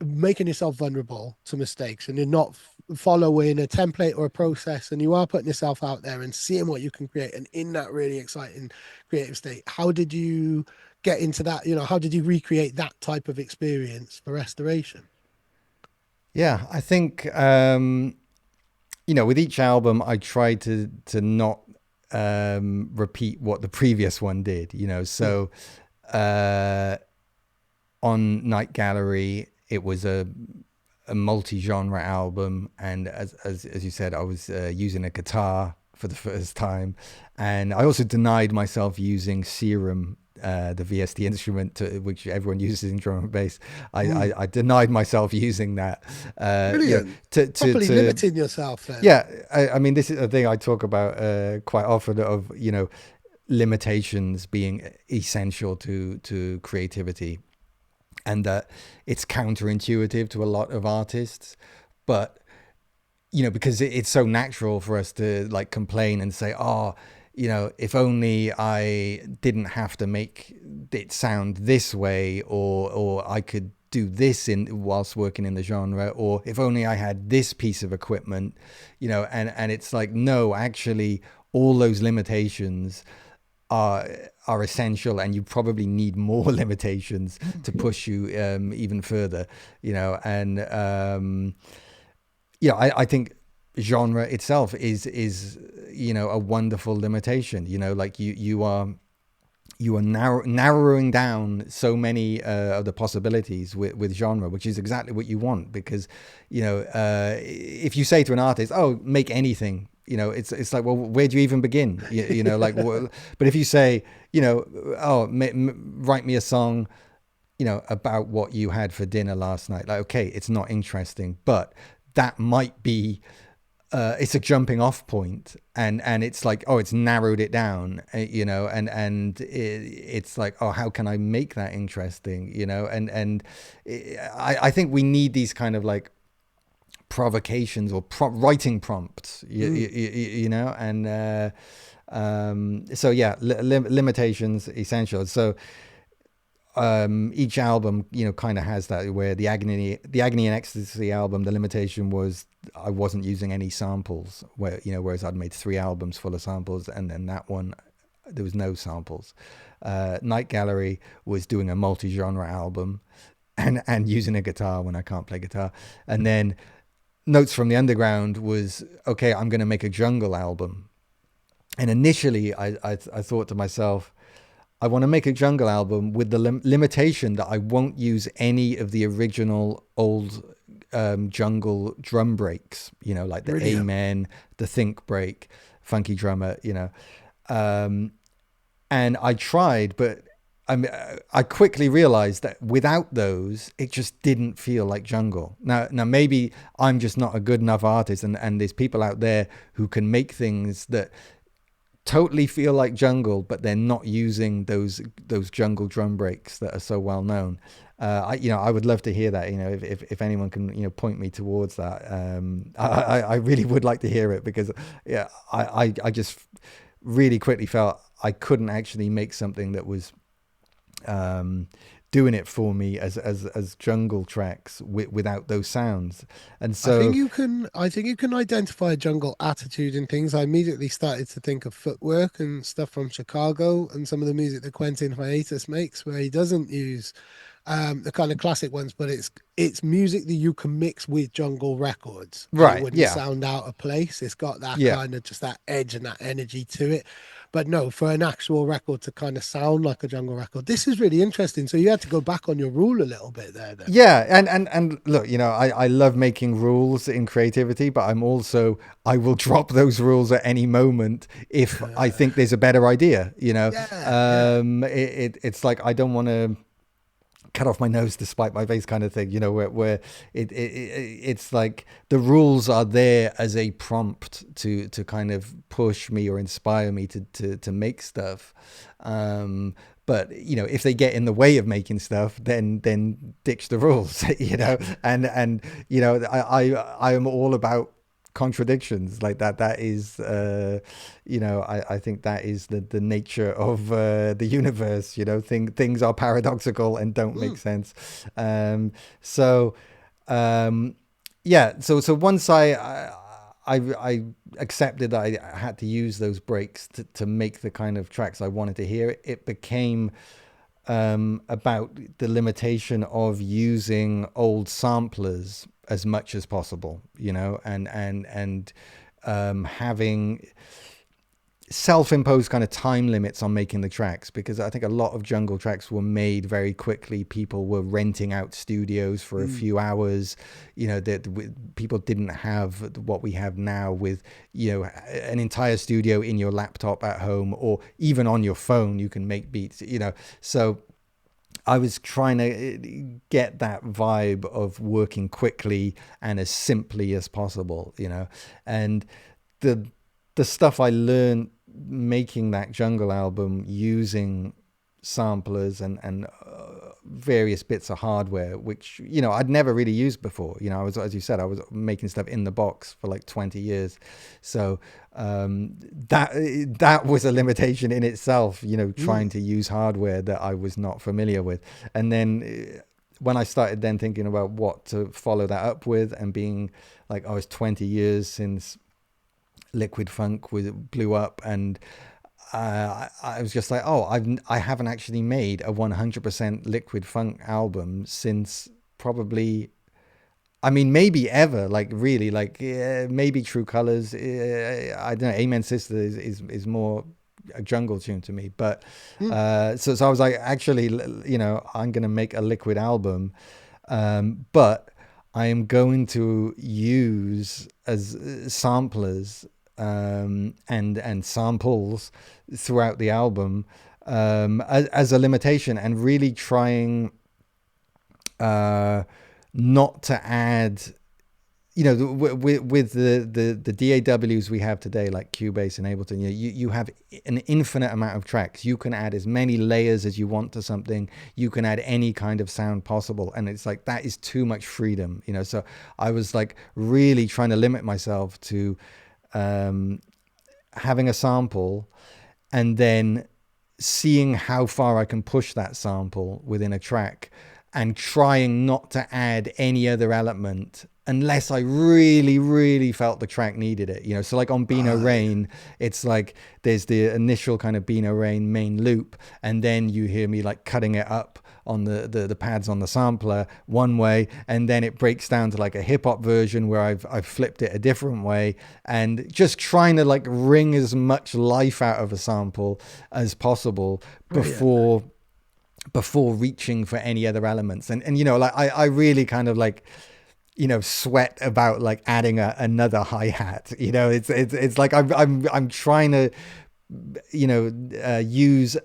making yourself vulnerable to mistakes and you're not following a template or a process and you are putting yourself out there and seeing what you can create and in that really exciting creative state? How did you get into that? How did you recreate that type of experience for restoration? Yeah, I think with each album, I tried to not repeat what the previous one did. Yeah. So uh, on Night Gallery, it was a multi-genre album, and as you said, I was using a guitar for the first time, and I also denied myself using Serum, the VST instrument, which everyone uses in drum and bass. Mm. I denied myself using that. Brilliant. Properly To limiting yourself then. yeah. I mean, this is a thing I talk about quite often, of limitations being essential to creativity, and that it's counterintuitive to a lot of artists, but because it's so natural for us to like complain and say, oh, if only I didn't have to make it sound this way, or I could do this in whilst working in the genre, or if only I had this piece of equipment, and it's like, no, actually all those limitations are are essential, and you probably need more limitations to push you even further, and I think genre itself is a wonderful limitation. Like you are narrowing down so many of the possibilities with genre, which is exactly what you want, because if you say to an artist, oh, make anything, it's like, well, where do you even begin? Like, but if you say, oh, write me a song, about what you had for dinner last night, like, okay, it's not interesting, but that might be it's a jumping off point, and it's like, oh, it's narrowed it down, it's like, oh, how can I make that interesting, and I think we need these kind of like provocations or writing prompts, Mm. and so yeah, limitations essential. So each album, kind of has that, where the agony and ecstasy album, the limitation was I wasn't using any samples, whereas I'd made 3 albums full of samples, and then that one there was no samples. Night Gallery was doing a multi-genre album and using a guitar when I can't play guitar. And then Notes from the Underground was, okay, I'm going to make a jungle album. And initially I thought to myself, I want to make a jungle album with the limitation that I won't use any of the original old jungle drum breaks, like the Brilliant. Amen, the Think break, Funky Drummer, and I tried, but I quickly realized that without those, it just didn't feel like jungle. Now maybe I'm just not a good enough artist, and there's people out there who can make things that totally feel like jungle, but they're not using those jungle drum breaks that are so well known. I would love to hear that. If anyone can point me towards that, I really would like to hear it, because yeah, I just really quickly felt I couldn't actually make something that was doing it for me as jungle tracks without those sounds. And I think so you can. I think you can identify a jungle attitude in things. I immediately started to think of Footwork and stuff from Chicago and some of the music that Quentin Hiatus makes, where he doesn't use the kind of classic ones, but it's music that you can mix with jungle records and it right, wouldn't yeah, sound out of place. It's got that yeah. kind of just that edge and that energy to it. But no, for an actual record to kind of sound like a jungle record, this is really interesting. So you had to go back on your rule a little bit there, then. Yeah, and look, I love making rules in creativity, but I will drop those rules at any moment if I think there's a better idea. Yeah, yeah. It's like I don't want to cut off my nose to spite my face kind of thing. Where it's like the rules are there as a prompt to kind of push me or inspire me to make stuff. But if they get in the way of making stuff, then ditch the rules. And I am all about contradictions like that. That is I think that is the nature of the universe. Things are paradoxical and don't make Mm, sense. So yeah, so once I accepted that I had to use those breaks to make the kind of tracks I wanted to hear. It became about the limitation of using old samplers as much as possible, and having self-imposed kind of time limits on making the tracks, because I think a lot of jungle tracks were made very quickly. People were renting out studios for a mm, few hours. That people didn't have what we have now with an entire studio in your laptop at home, or even on your phone you can make beats. So I was trying to get that vibe of working quickly and as simply as possible, and the the stuff I learned making that jungle album using samplers and various bits of hardware, which I'd never really used before. I was, as you said, I was making stuff in the box for like 20 years, so that was a limitation in itself. Trying mm. to use hardware that I was not familiar with, and then when I started then thinking about what to follow that up with, and being like, oh, it's 20 years since Liquid Funk blew up, and I was just like, oh, I haven't actually made a 100% Liquid Funk album since probably, I mean, maybe ever, like really, like maybe True Colors. I don't know. Amen Sister is more a jungle tune to me, but Mm. so I was like, actually, I'm gonna make a Liquid album, but I am going to use as samplers and samples throughout the album, as a limitation, and really trying not to add, with the DAWs we have today, like Cubase and Ableton. You have an infinite amount of tracks. You can add as many layers as you want to something. You can add any kind of sound possible, and it's like that is too much freedom. So I was like really trying to limit myself to having a sample, and then seeing how far I can push that sample within a track and trying not to add any other element unless I really, really felt the track needed it. So like on Beano Right. Rain, it's like there's the initial kind of Beano Rain main loop, and then you hear me like cutting it up on the pads on the sampler one way, and then it breaks down to like a hip hop version where I've flipped it a different way, and just trying to like wring as much life out of a sample as possible Brilliant. before reaching for any other elements. And like I really kind of like sweat about like adding another hi-hat. It's like I'm trying to use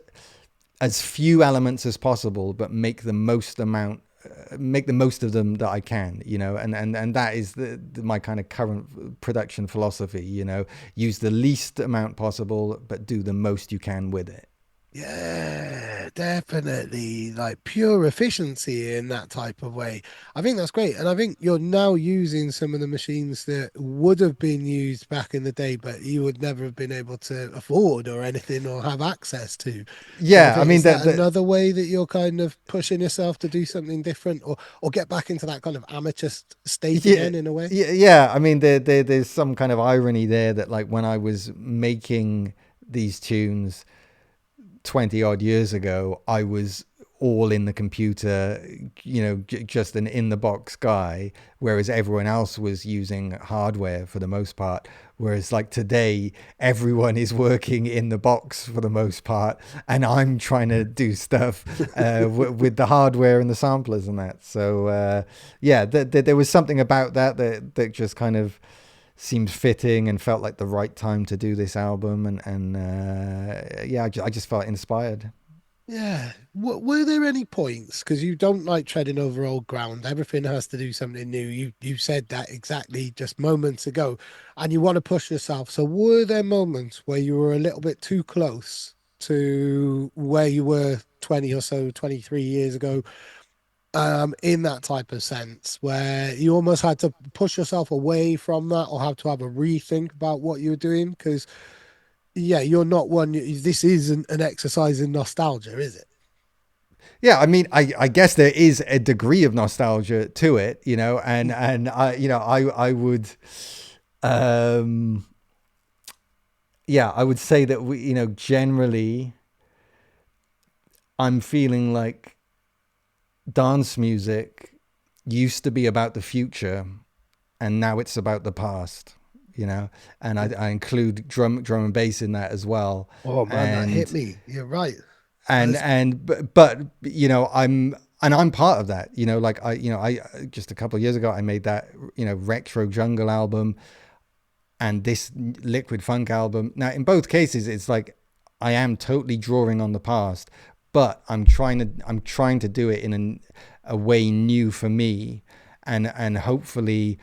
as few elements as possible, but make the most of them that I can, and that is my kind of current production philosophy. Use the least amount possible, but do the most you can with it. Yeah, definitely. Like pure efficiency in that type of way. I think that's great. And I think you're now using some of the machines that would have been used back in the day, but you would never have been able to afford or anything or have access to. So I Yeah, I think, mean is that that another way that you're kind of pushing yourself to do something different or get back into that kind of amateur state yeah. again in a way? Yeah, I mean, there's some kind of irony there that, like, when I was making these tunes, 20 odd years ago, I was all in the computer, just an in the box guy, whereas everyone else was using hardware for the most part. Whereas, like, today, everyone is working in the box for the most part, and I'm trying to do stuff with the hardware and the samplers and that. So, yeah, there was something about that just kind of seemed fitting and felt like the right time to do this album, and yeah, I just felt inspired. Yeah. Were there any points? Because you don't like treading over old ground. Everything has to do something new. You said that exactly just moments ago, and you want to push yourself. So were there moments where you were a little bit too close to where you were 20 or so, 23 years ago, in that type of sense, where you almost had to push yourself away from that or have to have a rethink about what you were doing? Because yeah, you're not one. This isn't an exercise in nostalgia, is it? Yeah, I mean, I guess there is a degree of nostalgia to it, and Mm. I I would, um yeah, I would say that we, generally I'm feeling like dance music used to be about the future, and now it's about the past, and I include drum and bass in that as well. Oh man, that hit and me. You're right. and As and but I'm part of that, like I just a couple of years ago I made that retro jungle album and this liquid funk album. Now in both cases it's like I am totally drawing on the past, but I'm trying to do it in a way new for me, and hopefully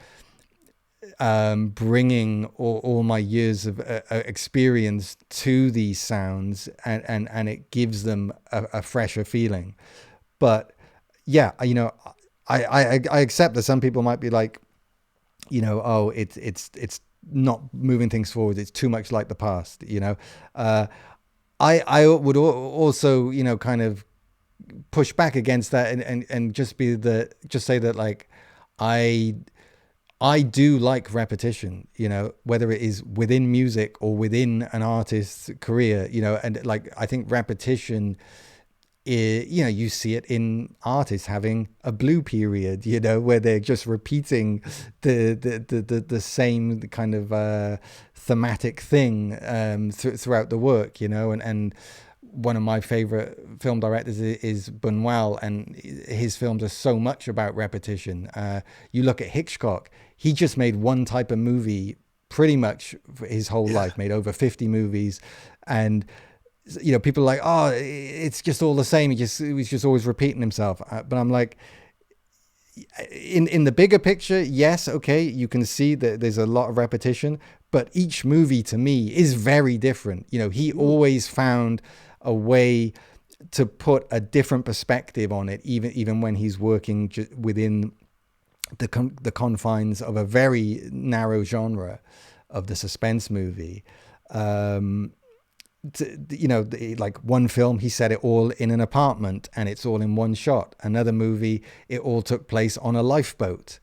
bringing all my years of experience to these sounds, and it gives them a fresher feeling. But yeah, I accept that some people might be like, oh, it's not moving things forward. It's too much like the past. Uh, I would also kind of push back against that, and just say that, like, I I do like repetition, whether it is within music or within an artist's career, and like I think repetition, you see it in artists having a blue period, where they're just repeating the same kind of thematic thing throughout the work, and one of my favorite film directors is Buñuel, and his films are so much about repetition. You look at Hitchcock; he just made one type of movie pretty much for his whole yeah, life, made over 50 movies, and people are like, oh, it's just all the same. He was just always repeating himself. But I'm like, in the bigger picture, yes, okay, you can see that there's a lot of repetition, but each movie to me is very different. He mm, always found a way to put a different perspective on it, even when he's working within the confines of a very narrow genre of the suspense movie. Um, like one film, he set it all in an apartment and it's all in one shot. Another movie, it all took place on a lifeboat.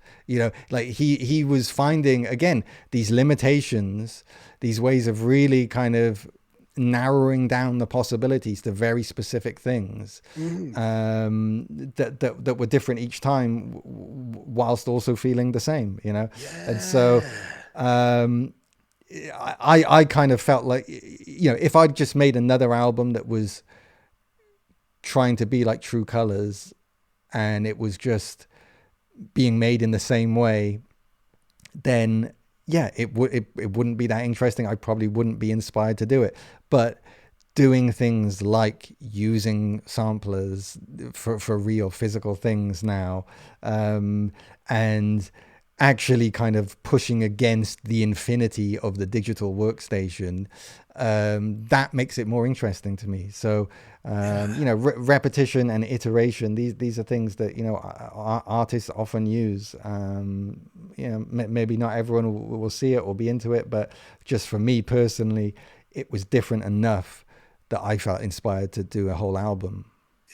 Like he was finding again these limitations, these ways of really kind of narrowing down the possibilities to very specific things, Mm. that were different each time, whilst also feeling the same. And so Yeah. um, I kind of felt like, if I'd just made another album that was trying to be like True Colors, and it was just being made in the same way, then yeah, it wouldn't be that interesting. I probably wouldn't be inspired to do it. But doing things like using samplers for real physical things now, and actually kind of pushing against the infinity of the digital workstation, that makes it more interesting to me. So Yeah. repetition and iteration, these are things that artists often use. Maybe not everyone will see it or be into it, but just for me personally, it was different enough that I felt inspired to do a whole album.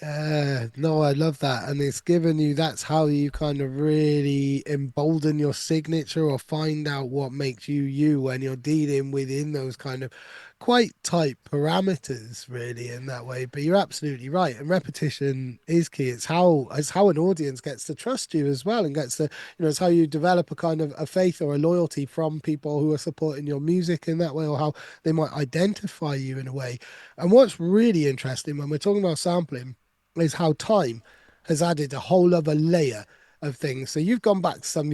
Yeah, no, I love that. And it's given you, that's how you kind of really embolden your signature or find out what makes you you when you're dealing within those kind of quite tight parameters, really, in that way. But you're absolutely right. And repetition is key. It's how an audience gets to trust you as well and gets to, it's how you develop a kind of a faith or a loyalty from people who are supporting your music in that way, or how they might identify you in a way. And what's really interesting when we're talking about sampling is how time has added a whole other layer of things. So you've got some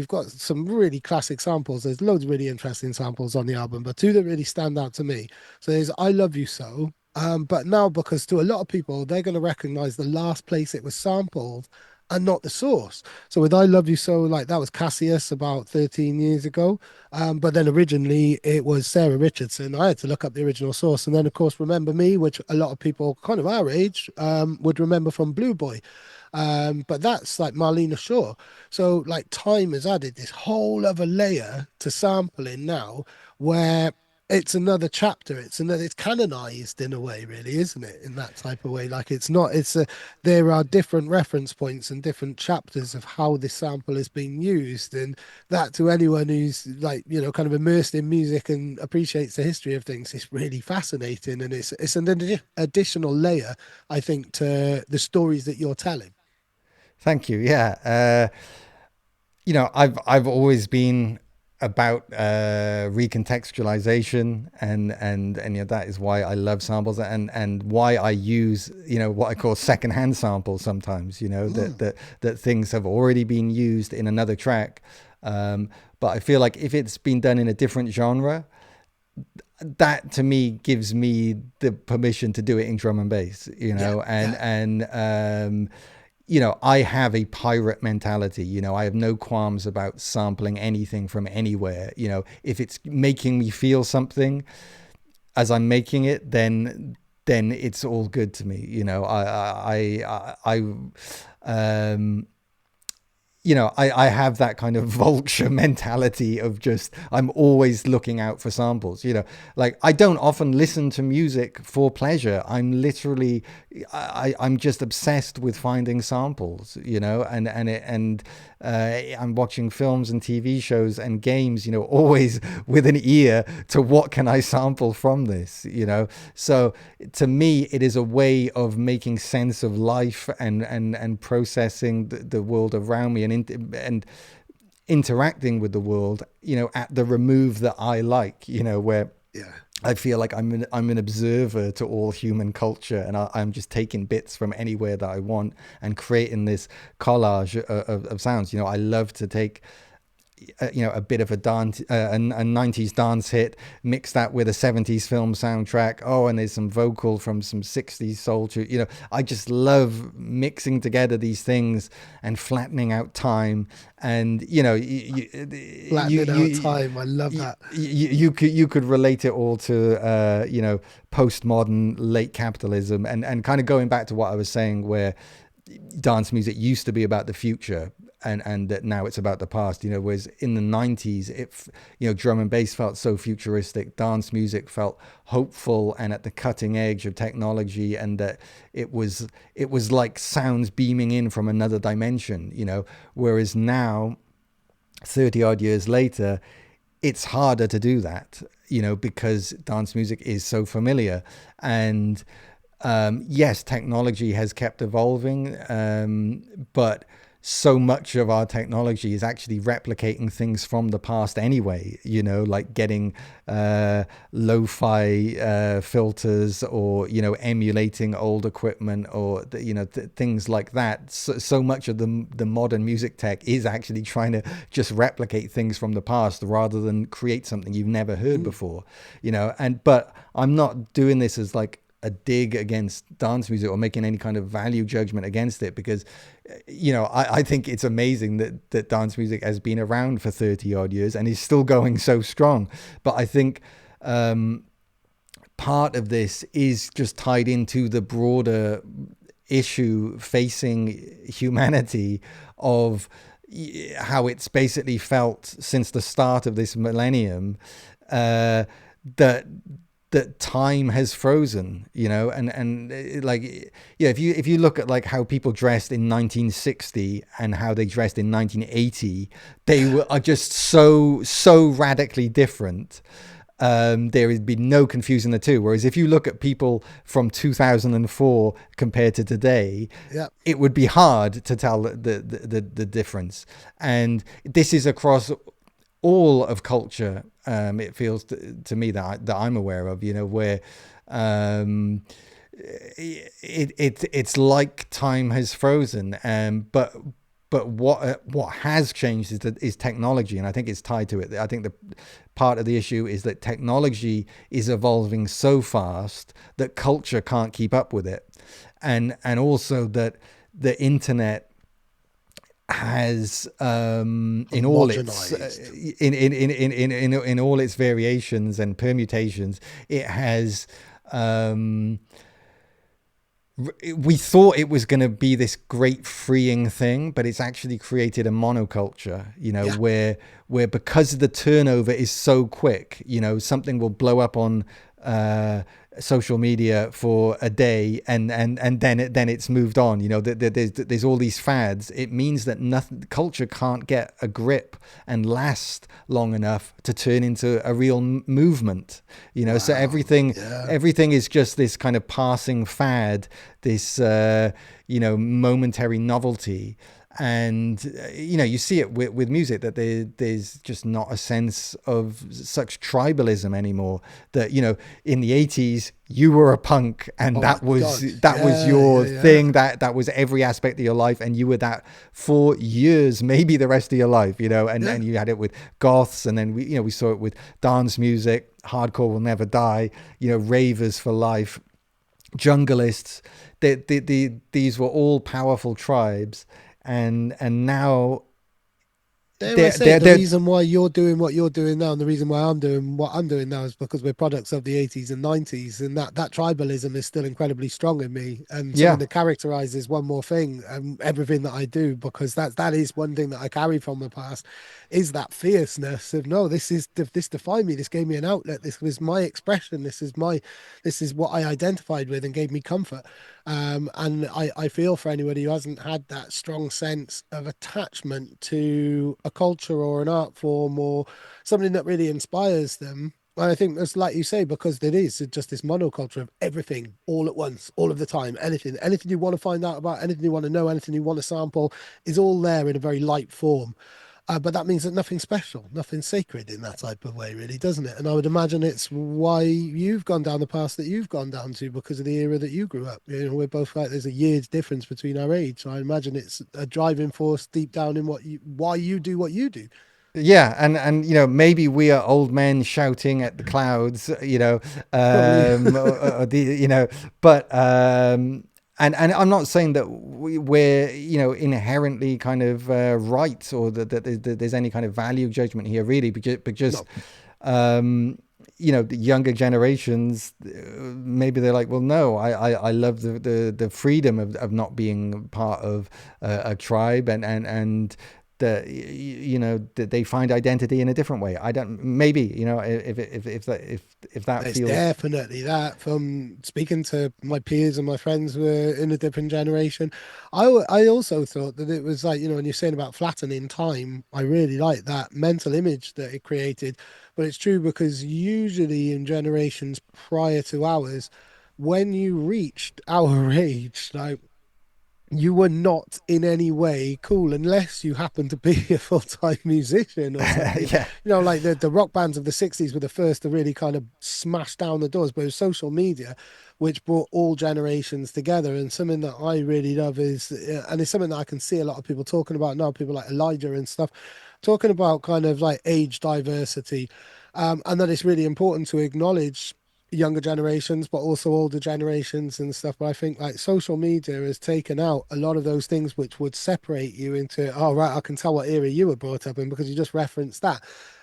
really classic samples. There's loads of really interesting samples on the album, but two that really stand out to me. So there's I Love You So. But now, because to a lot of people, they're going to recognize the last place it was sampled and not the source. So with I Love You So, like that was Cassius about 13 years ago. But then originally it was Sarah Richardson. I had to look up the original source. And then, of course, Remember Me, which a lot of people kind of our age would remember from Blue Boy. But that's like Marlena Shaw. So, like, time has added this whole other layer to sampling now where it's another chapter. It's canonized in a way, really, isn't it? In that type of way. Like, it's not, it's a, there are different reference points and different chapters of how this sample is being used. And that to anyone who's like, kind of immersed in music and appreciates the history of things, it's really fascinating. And it's an additional layer, I think, to the stories that you're telling. Thank you. Yeah. I've always been about recontextualization, and that is why I love samples, and why I use what I call secondhand samples sometimes. Mm, That things have already been used in another track, but I feel like if it's been done in a different genre, that to me gives me the permission to do it in drum and bass. yeah, yeah, I have a pirate mentality. I have no qualms about sampling anything from anywhere. If it's making me feel something as I'm making it, then it's all good to me. I have that kind of vulture mentality of just, I'm always looking out for samples. Like I don't often listen to music for pleasure. I'm literally, I'm just obsessed with finding samples, I'm watching films and TV shows and games, always with an ear to what can I sample from this. So to me, it is a way of making sense of life, and processing the world around me, and interacting with the world, at the remove that I like, where yeah. I feel like I'm an observer to all human culture, and I'm just taking bits from anywhere that I want and creating this collage of sounds. I love to take a bit of a dance, a 90s dance hit, mix that with a 70s film soundtrack. Oh, and there's some vocal from some 60s soul to, I just love mixing together these things and flattening out time. And, Flattening out time. I love that. you could relate it all to, postmodern late capitalism, and kind of going back to what I was saying, where dance music used to be about the future, and that now it's about the past. Whereas in the 90s, drum and bass felt so futuristic, dance music felt hopeful and at the cutting edge of technology, and that it was like sounds beaming in from another dimension. Whereas now, 30 odd years later, it's harder to do that, because dance music is so familiar. And yes, technology has kept evolving, but so much of our technology is actually replicating things from the past anyway, like getting lo-fi filters, or, emulating old equipment, or, things like that. So much of the modern music tech is actually trying to just replicate things from the past rather than create something you've never heard Mm. before, but I'm not doing this as like a dig against dance music or making any kind of value judgment against it, because I think it's amazing that dance music has been around for 30 odd years and is still going so strong. But I think part of this is just tied into the broader issue facing humanity of how it's basically felt since the start of this millennium, that time has frozen, and like, yeah, if you look at like how people dressed in 1960 and how they dressed in 1980, are just so radically different. There would be no confusing the two. Whereas if you look at people from 2004 compared to today, Yeah. it would be hard to tell the difference. And this is across all of culture. It feels to me that I'm aware of, where it's like time has frozen. But what has changed is technology, and I think it's tied to it. I think the part of the issue is that technology is evolving so fast that culture can't keep up with it, and also that the internet has in all its Homogenized. in all its variations and permutations, it has we thought it was going to be this great freeing thing, but it's actually created a monoculture, Yeah. where because the turnover is so quick, something will blow up on social media for a day, and then it's moved on. There's all these fads. It means that nothing, culture can't get a grip and last long enough to turn into a real movement. So Wow. everything Yeah. everything is just this kind of passing fad, this momentary novelty. And you see it with music, that there's just not a sense of such tribalism anymore. That in the 80s you were a punk, and Oh my that was God. that was Yeah. your Yeah. Yeah. thing, that was every aspect of your life, and you were that for years, maybe the rest of your life. And Yeah. and you had it with goths, and then we saw it with dance music, hardcore will never die, ravers for life, jungleists. These were all powerful tribes, and now Dare I say, the they're reason why you're doing what you're doing now, and the reason why I'm doing what I'm doing now, is because we're products of the 80s and 90s, and that tribalism is still incredibly strong in me, and something yeah. that characterizes one more thing, everything that I do, because that is one thing that I carry from the past, is that fierceness of, no, this defined me, this gave me an outlet, this was my expression, this is what I identified with and gave me comfort. And I feel for anybody who hasn't had that strong sense of attachment to a culture or an art form or something that really inspires them. And I think that's like you say, because it is just this monoculture of everything all at once, all of the time, anything you want to find out about, anything you want to know, anything you want to sample is all there in a very light form. But that means that nothing's special, nothing's sacred in that type of way, really, doesn't it? And I would imagine it's why you've gone down the path that you've gone down to, because of the era that you grew up. We're both like, there's a year's difference between our age. So I imagine it's a driving force deep down in why you do what you do. Yeah, and maybe we are old men shouting at the clouds, Probably. but and I'm not saying that we're inherently kind of right, or that there's any kind of value judgment here, really, because No. um, the younger generations, maybe they're like, well, no, I love the freedom of not being part of a tribe, and that they find identity in a different way. I don't, maybe, if that It's feels. definitely that. From speaking to my peers and my friends who are in a different generation, I also thought that it was like, when you're saying about flattening time, I really like that mental image that it created. But it's true because usually in generations prior to ours, when you reached our age, like you were not in any way cool unless you happened to be a full-time musician or something. Yeah, Like the rock bands of the 60s were the first to really kind of smash down the doors, but it was social media which brought all generations together. And something that I really love is, and it's something that I can see a lot of people talking about now, people like Elijah and stuff, talking about kind of like age diversity, and that it's really important to acknowledge younger generations, but also older generations and stuff. But I think like social media has taken out a lot of those things which would separate you into, oh, right, I can tell what era you were brought up in because you just referenced that.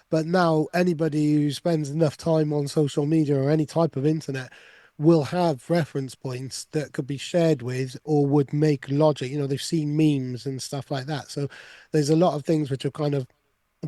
But now anybody who spends enough time on social media or any type of internet will have reference points that could be shared with or would make logic. They've seen memes and stuff like that. So there's a lot of things which are kind of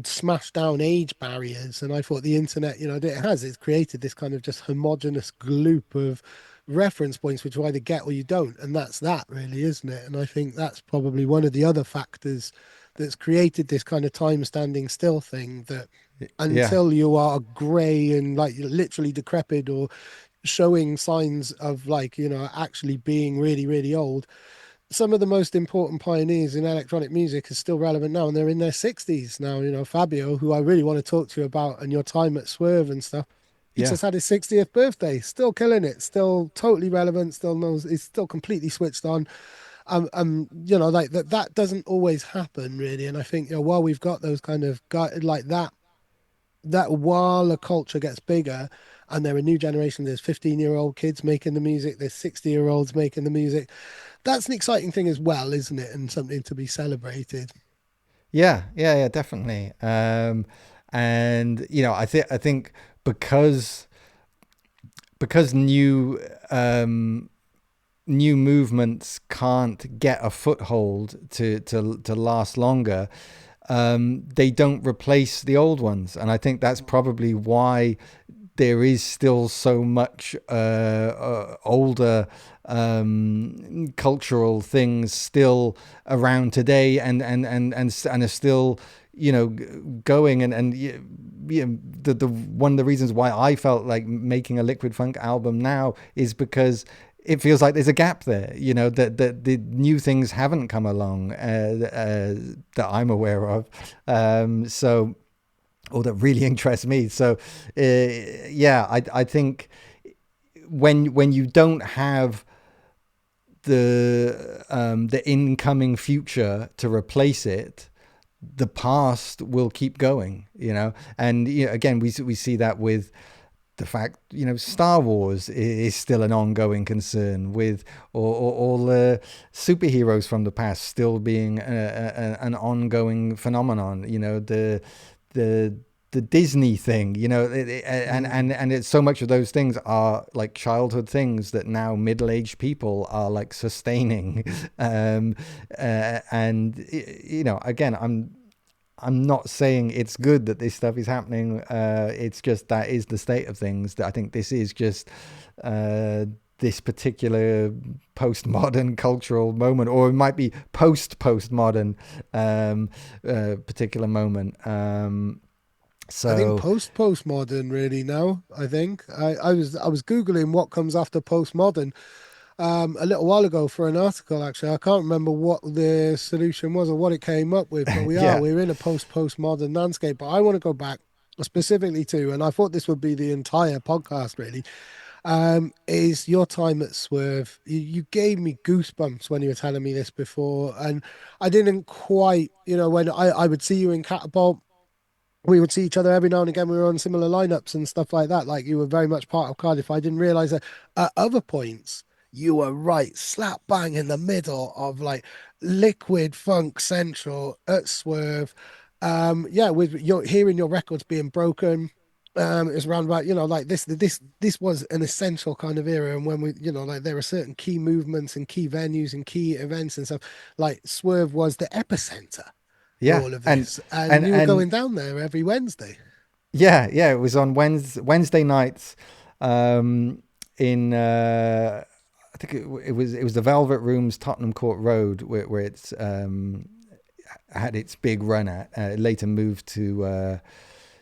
smash down age barriers. And I thought the internet, it's created this kind of just homogenous gloop of reference points, which you either get or you don't. And that's that, really, isn't it? And I think that's probably one of the other factors that's created this kind of time standing still thing that yeah, until you are grey and like you're literally decrepit or showing signs of like, actually being really, really old, some of the most important pioneers in electronic music are still relevant now, and they're in their 60s now. Fabio, who I really want to talk to you about, and your time at Swerve and stuff. He yeah. just had his 60th birthday, still killing it, still totally relevant, still knows, he's still completely switched on. Like that doesn't always happen really. And I think, while we've got those kind of guy like that while a culture gets bigger and there are new generations, there's 15-year-old kids making the music, there's 60-year-olds making the music, that's an exciting thing as well, isn't it? And something to be celebrated. Yeah, yeah, yeah, definitely. And I think because new movements can't get a foothold to last longer, they don't replace the old ones, and I think that's probably why there is still so much older cultural things still around today, and are still going, the one of the reasons why I felt like making a liquid funk album now is because it feels like there's a gap there, that the new things haven't come along, that I'm aware of. So or that really interests me. So, yeah, I think when you don't have the incoming future to replace it, the past will keep going. And again, we see that with the fact, Star Wars is still an ongoing concern, with or all the superheroes from the past still being an ongoing phenomenon. The the Disney thing, Mm. and it's so much of those things are like childhood things that now middle-aged people are like sustaining. um, and again, I'm not saying it's good that this stuff is happening. It's just that is the state of things. That I think this is just this particular postmodern cultural moment, or it might be postmodern particular moment. I think So postmodern really now. I think I was googling what comes after postmodern a little while ago for an article. Actually, I can't remember what the solution was or what it came up with, but yeah, we're in a postmodern landscape. But I want to go back specifically to, and I thought this would be the entire podcast really, is your time at Swerve. You gave me goosebumps when you were telling me this before, and I didn't quite, when I would see you in Catapult, we would see each other every now and again. We were on similar lineups and stuff like that. Like you were very much part of Cardiff. I didn't realize that at other points you were right slap bang in the middle of like liquid funk central at Swerve. Yeah, with your hearing your records being broken. It's around about, like this was an essential kind of era. And when we, like there are certain key movements and key venues and key events and stuff, like Swerve was the epicenter for Yeah, all of and this. And and you were and going down there every Wednesday. yeah, it was on Wednesday nights, um, in I think it was the Velvet Rooms, Tottenham Court Road, where it's had its big run at. It later moved to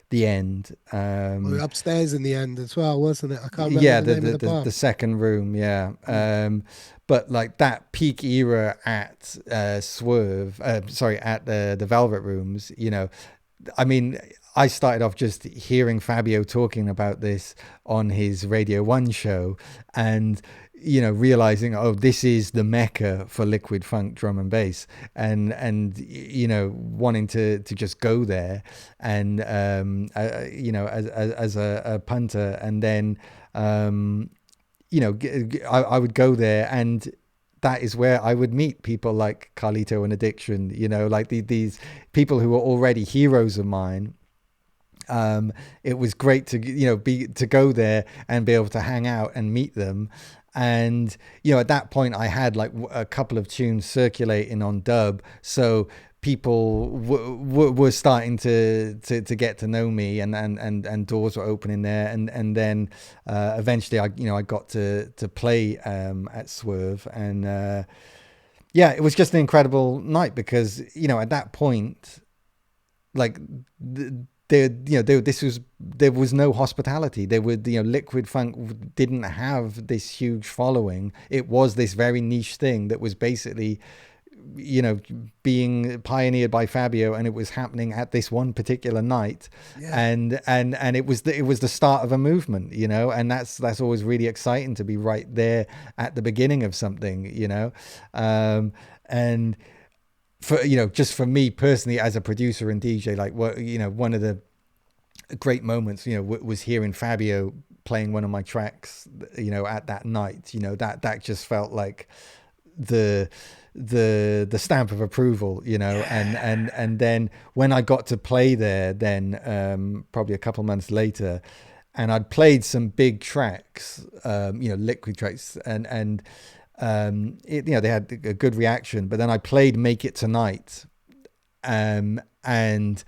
the End. We were upstairs in the end as well, wasn't it? I can't remember Yeah, the the, name of the the the bar. the second room, yeah. Mm. But like that peak era at Swerve, sorry, at the Velvet Rooms, I mean, I started off just hearing Fabio talking about this on his Radio 1 show, and realizing, oh, this is the mecca for liquid funk drum and bass, and wanting to just go there, and as a punter, and then I would go there, and that is where I would meet people like Carlito and Addiction, like these people who were already heroes of mine. It was great to be to go there and be able to hang out and meet them. And at that point I had like a couple of tunes circulating on dub, so people were starting to get to know me, and doors were opening there, and then eventually I got to play at Swerve, and yeah, it was just an incredible night because at that point, like, there was no hospitality. There were, liquid funk didn't have this huge following. It was this very niche thing that was basically, you know being pioneered by Fabio, and it was happening at this one particular night. Yeah, And it was the start of a movement, and that's always really exciting to be right there at the beginning of something. And for just for me personally as a producer and DJ, like, what one of the great moments was hearing Fabio playing one of my tracks at that night. That just felt like the the stamp of approval. and yeah, and and then when I got to play there, then probably a couple months later, and I'd played some big tracks, liquid tracks, and they had a good reaction. But then I played Make It Tonight, and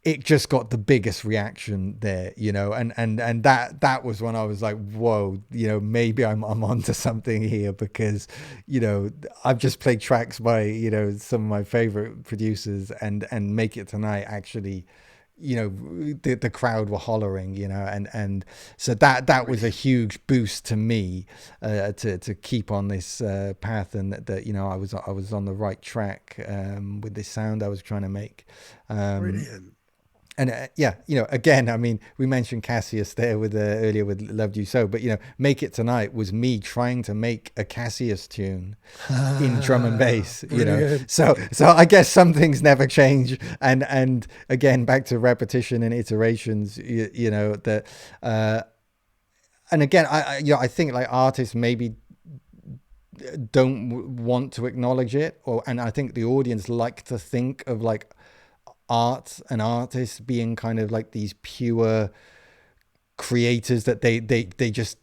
it just got the biggest reaction there, and that was when I was like, whoa, maybe I'm onto something here, because I've just played tracks by some of my favorite producers, and Make It Tonight actually, the crowd were hollering, and so that was a brilliant. huge boost to me, to keep on this path, and that I was on the right track, with this sound I was trying to make. um Brilliant. and yeah, again, I mean, we mentioned Cassius there with earlier with Loved You So, but Make It Tonight was me trying to make a Cassius tune in drum and Ah, bass. brilliant. So I guess some things never change, and again, back to repetition and iterations. That and again, I think like artists maybe don't want to acknowledge it, and I think the audience like to think of like art and artists being kind of like these pure creators, that they just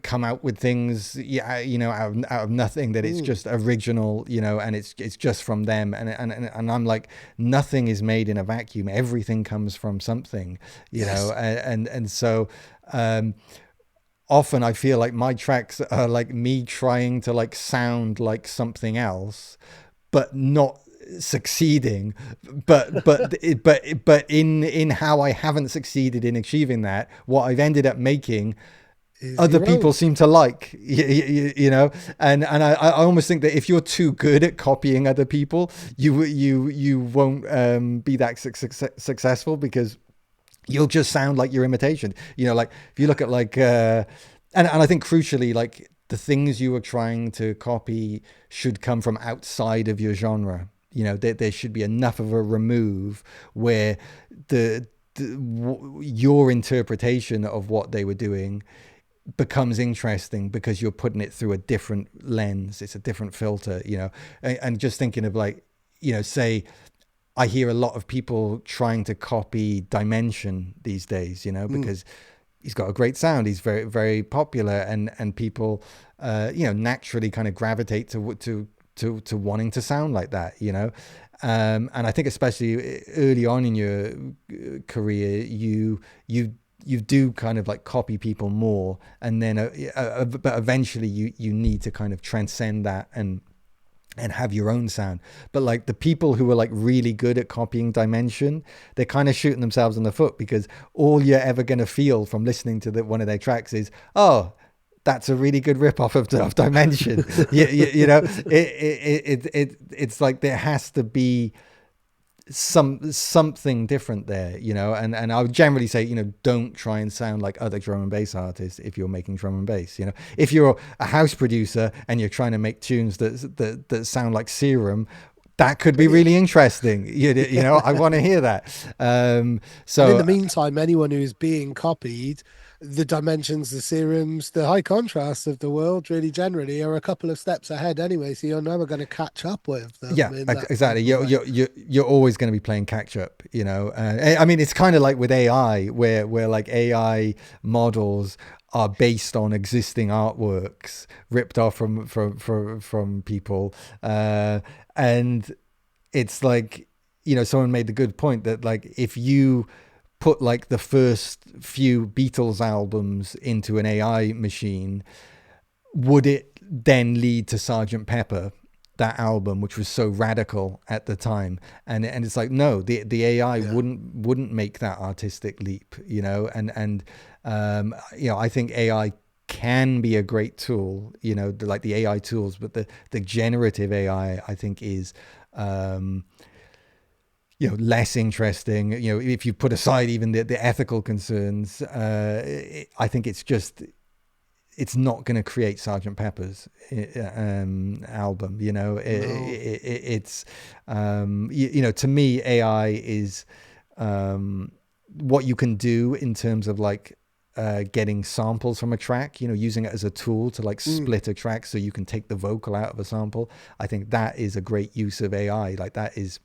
come out with things, yeah, out of nothing, that it's Mm, just original, and it's just from them, and I'm like, nothing is made in a vacuum, everything comes from something, yes. and so often I feel like my tracks are like me trying to like sound like something else, but not succeeding. But in how I haven't succeeded in achieving that, what I've ended up making, Is other your people own. seem to like. And I almost think that if you're too good at copying other people, you won't be that successful, because you'll just sound like your imitation. Like if you look at like and I think crucially, like, the things you are trying to copy should come from outside of your genre. There should be enough of a remove where your interpretation of what they were doing becomes interesting, because you're putting it through a different lens. It's a different filter. And just thinking of like, say I hear a lot of people trying to copy Dimension these days, Mm. because he's got a great sound. He's very, very popular, and people, naturally kind of gravitate to wanting to sound like that. And I think especially early on in your career, you do kind of like copy people more, and then but eventually you need to kind of transcend that and have your own sound. But like the people who are like really good at copying Dimension, they're kind of shooting themselves in the foot, because all you're ever going to feel from listening to one of their tracks is, oh, that's a really good rip off of Dimension. It's like there has to be something different there, and I would generally say, don't try and sound like other drum and bass artists if you're making drum and bass. If you're a house producer and you're trying to make tunes that sound like Serum, that could be Brilliant. really interesting. I want to hear that. And in the So meantime, anyone who's being copied, the dimensions, the serums, the high contrast of the world, really generally, are a couple of steps ahead anyway. So you're never going to catch up with them yeah, in that exactly. type of way. You're always going to be playing catch up. I mean, it's kind of like with AI, where like AI models are based on existing artworks ripped off from people, and it's like, someone made the good point that like if you put like the first few Beatles albums into an AI machine, would it then lead to Sergeant Pepper, that album, which was so radical at the time? And it's like, no, the AI Yeah. wouldn't make that artistic leap, I think AI can be a great tool, like the AI tools, but the generative AI, I think, is less interesting. If you put aside even the ethical concerns, I think it's not going to create Sergeant Pepper's album. No. It's to me, AI is what you can do in terms of like getting samples from a track, using it as a tool to like Mm. split a track so you can take the vocal out of a sample. I think that is a great use of AI. Like that is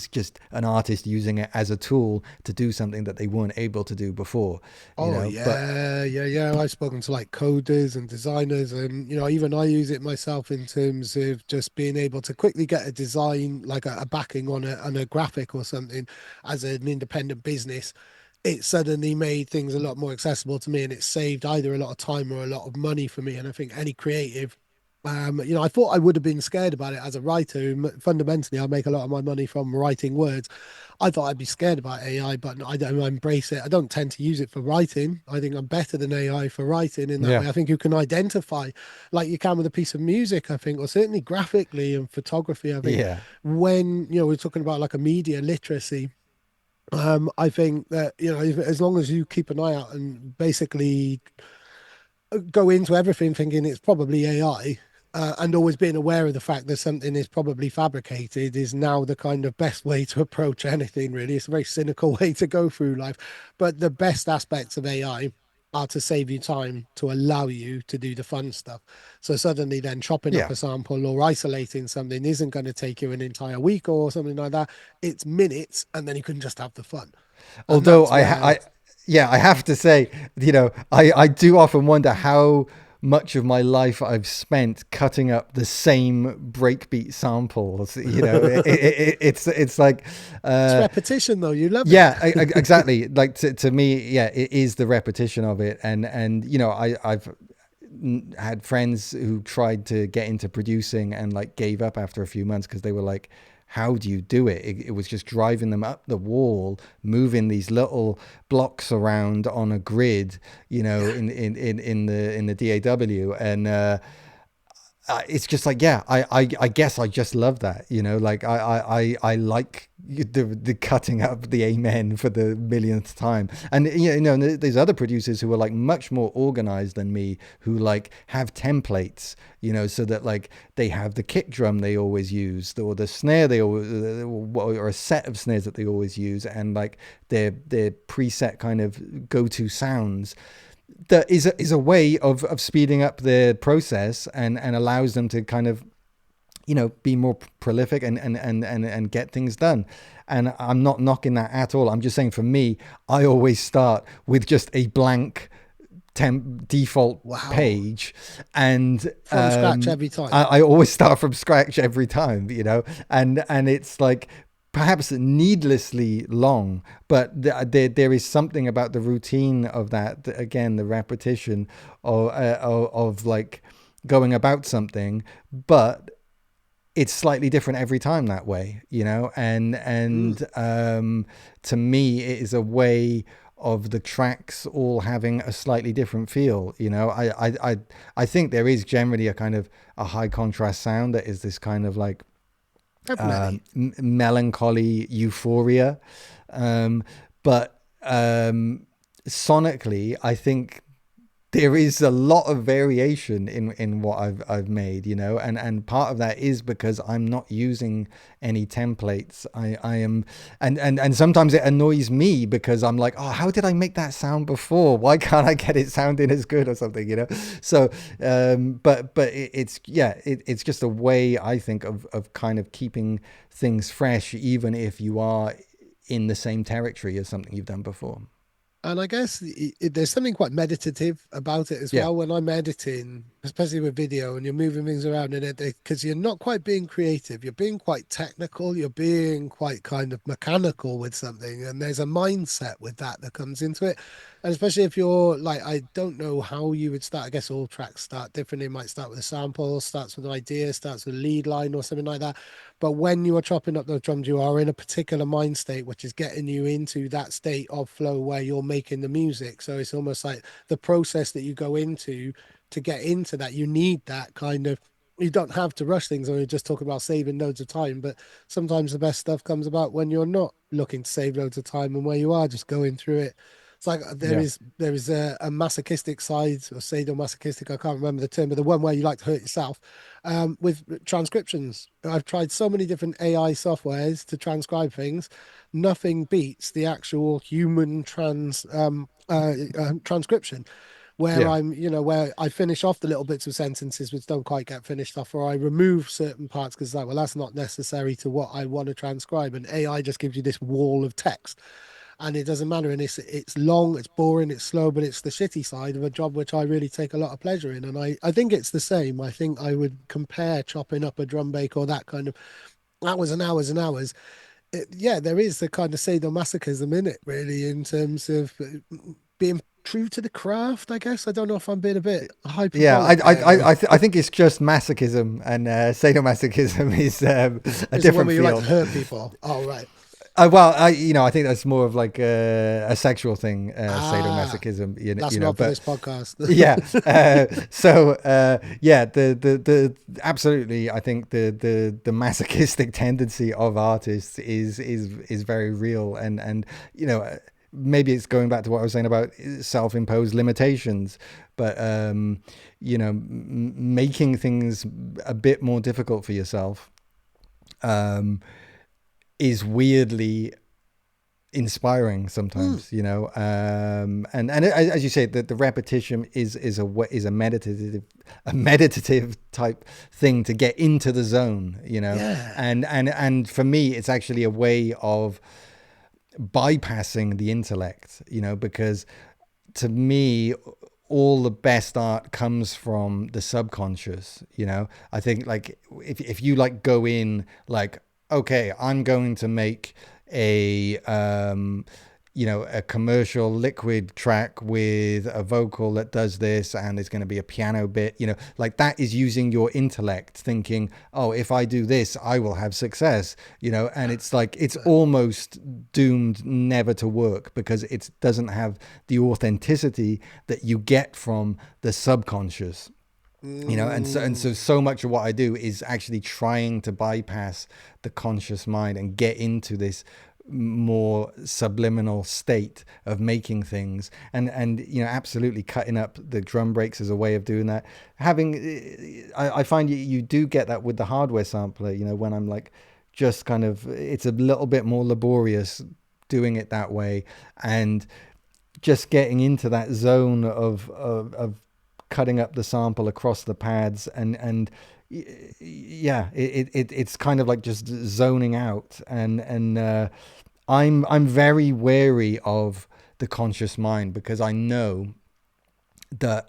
just an artist using it as a tool to do something that they weren't able to do before, Oh but yeah, yeah, yeah. I've spoken to like coders and designers, and even I use it myself in terms of just being able to quickly get a design, like a backing on a graphic or something, as an independent business. It suddenly made things a lot more accessible to me, and it saved either a lot of time or a lot of money for me. And I think any creative, I thought I would have been scared about it as a writer. Fundamentally, I make a lot of my money from writing words. I thought I'd be scared about AI, but I don't embrace it. I don't tend to use it for writing. I think I'm better than AI for writing in that yeah, way. I think you can identify, like you can with a piece of music, I think, or certainly graphically and photography. I think yeah, when, we're talking about like a media literacy, I think that, as long as you keep an eye out and basically go into everything thinking it's probably AI, and always being aware of the fact that something is probably fabricated is now the kind of best way to approach anything, really. It's a very cynical way to go through life. But the best aspects of AI are to save you time, to allow you to do the fun stuff. So suddenly then chopping up yeah. a sample or isolating something isn't going to take you an entire week or something like that. It's minutes, and then you can just have the fun. And Although that's where, yeah, I have to say, I do often wonder how much of my life I've spent cutting up the same breakbeat samples. It's like, it's uh, repetition though. You love it. yeah, exactly. Like to me, yeah, it is the repetition of it, and I've had friends who tried to get into producing and like gave up after a few months because they were like, how do you do it? It was just driving them up the wall, moving these little blocks around on a grid, Yeah. in the DAW. And it's just like, yeah, I guess I just love that, like I like the cutting up the amen for the millionth time. And there's other producers who are like much more organized than me, who like have templates, so that like they have the kick drum they always use, or the snare they always, or a set of snares that they always use, and like their preset kind of go-to sounds, that is a way of speeding up the process, and allows them to kind of be more prolific and get things done. And I'm not knocking that at all. I'm just saying, for me, I always start with just a blank default Wow. page, and From scratch every time. I always start from scratch every time, and it's like perhaps needlessly long, but there is something about the routine of that, again, the repetition of like going about something, but it's slightly different every time that way, Mm. and to me it is a way of the tracks all having a slightly different feel. I think there is generally a kind of a high contrast sound that is this kind of like Definitely. melancholy euphoria, um, but sonically I think there is a lot of variation in what I've made, and part of that is because I'm not using any templates. I am, and sometimes it annoys me because I'm like, oh, how did I make that sound before? Why can't I get it sounding as good or something? So, but it's yeah, it's just a way, I think, of kind of keeping things fresh, even if you are in the same territory as something you've done before. And I guess there's something quite meditative about it as Yeah, well. When I'm editing, especially with video, and you're moving things around in it, because you're not quite being creative, you're being quite technical, you're being quite kind of mechanical with something, and there's a mindset with that comes into it. And especially if you're like, I don't know how you would start. I guess all tracks start differently. It might start with a sample, starts with an idea, starts with a lead line or something like that. But when you are chopping up those drums, you are in a particular mind state, which is getting you into that state of flow where you're making the music. So it's almost like the process that you go into to get into that. You need that kind of. You don't have to rush things, or you're just talking about saving loads of time. But sometimes the best stuff comes about when you're not looking to save loads of time and where you are just going through it. It's like yeah, there is a masochistic side or sadomasochistic. I can't remember the term, but the one where you like to hurt yourself with transcriptions. I've tried so many different AI softwares to transcribe things. Nothing beats the actual human transcription, where yeah. where I finish off the little bits of sentences which don't quite get finished off, or I remove certain parts because like, well, that's not necessary to what I want to transcribe, and AI just gives you this wall of text and it doesn't matter. And it's long, it's boring, it's slow, but it's the shitty side of a job which I really take a lot of pleasure in. And I think it's the same. I think I would compare chopping up a drum bake or that kind of hours and hours and hours. Yeah, there is the kind of sadomasochism in it, really, in terms of being true to the craft. I guess I don't know if I'm being a bit Yeah, hyperbolic there. I think it's just masochism, and sadomasochism is a Is the one different where you like to feel. hurt people? Oh, right. Well, I think that's more of like a sexual thing, Ah, sadomasochism. that's not for But this podcast. yeah, yeah, the absolutely, I think the masochistic tendency of artists is very real, and maybe it's going back to what I was saying about self-imposed limitations, but making things a bit more difficult for yourself um, is weirdly inspiring Mm, sometimes, and as you say, the repetition is a meditative type thing to get into the zone, yeah. and for me it's actually a way of bypassing the intellect, because to me all the best art comes from the subconscious. I think, like, if you like go in like, okay, I'm going to make a a commercial liquid track with a vocal that does this, and there's going to be a piano bit, like that is using your intellect, thinking, oh, if I do this I will have success, and it's like it's almost doomed never to work because it doesn't have the authenticity that you get from the subconscious. And so Mm, much of what I do is actually trying to bypass the conscious mind and get into this more subliminal state of making things, and absolutely cutting up the drum breaks as a way of doing that. I find you do get that with the hardware sampler, when I'm like, just kind of, it's a little bit more laborious doing it that way, and just getting into that zone of cutting up the sample across the pads, and yeah, it's kind of like just zoning out, and I'm very wary of the conscious mind because I know that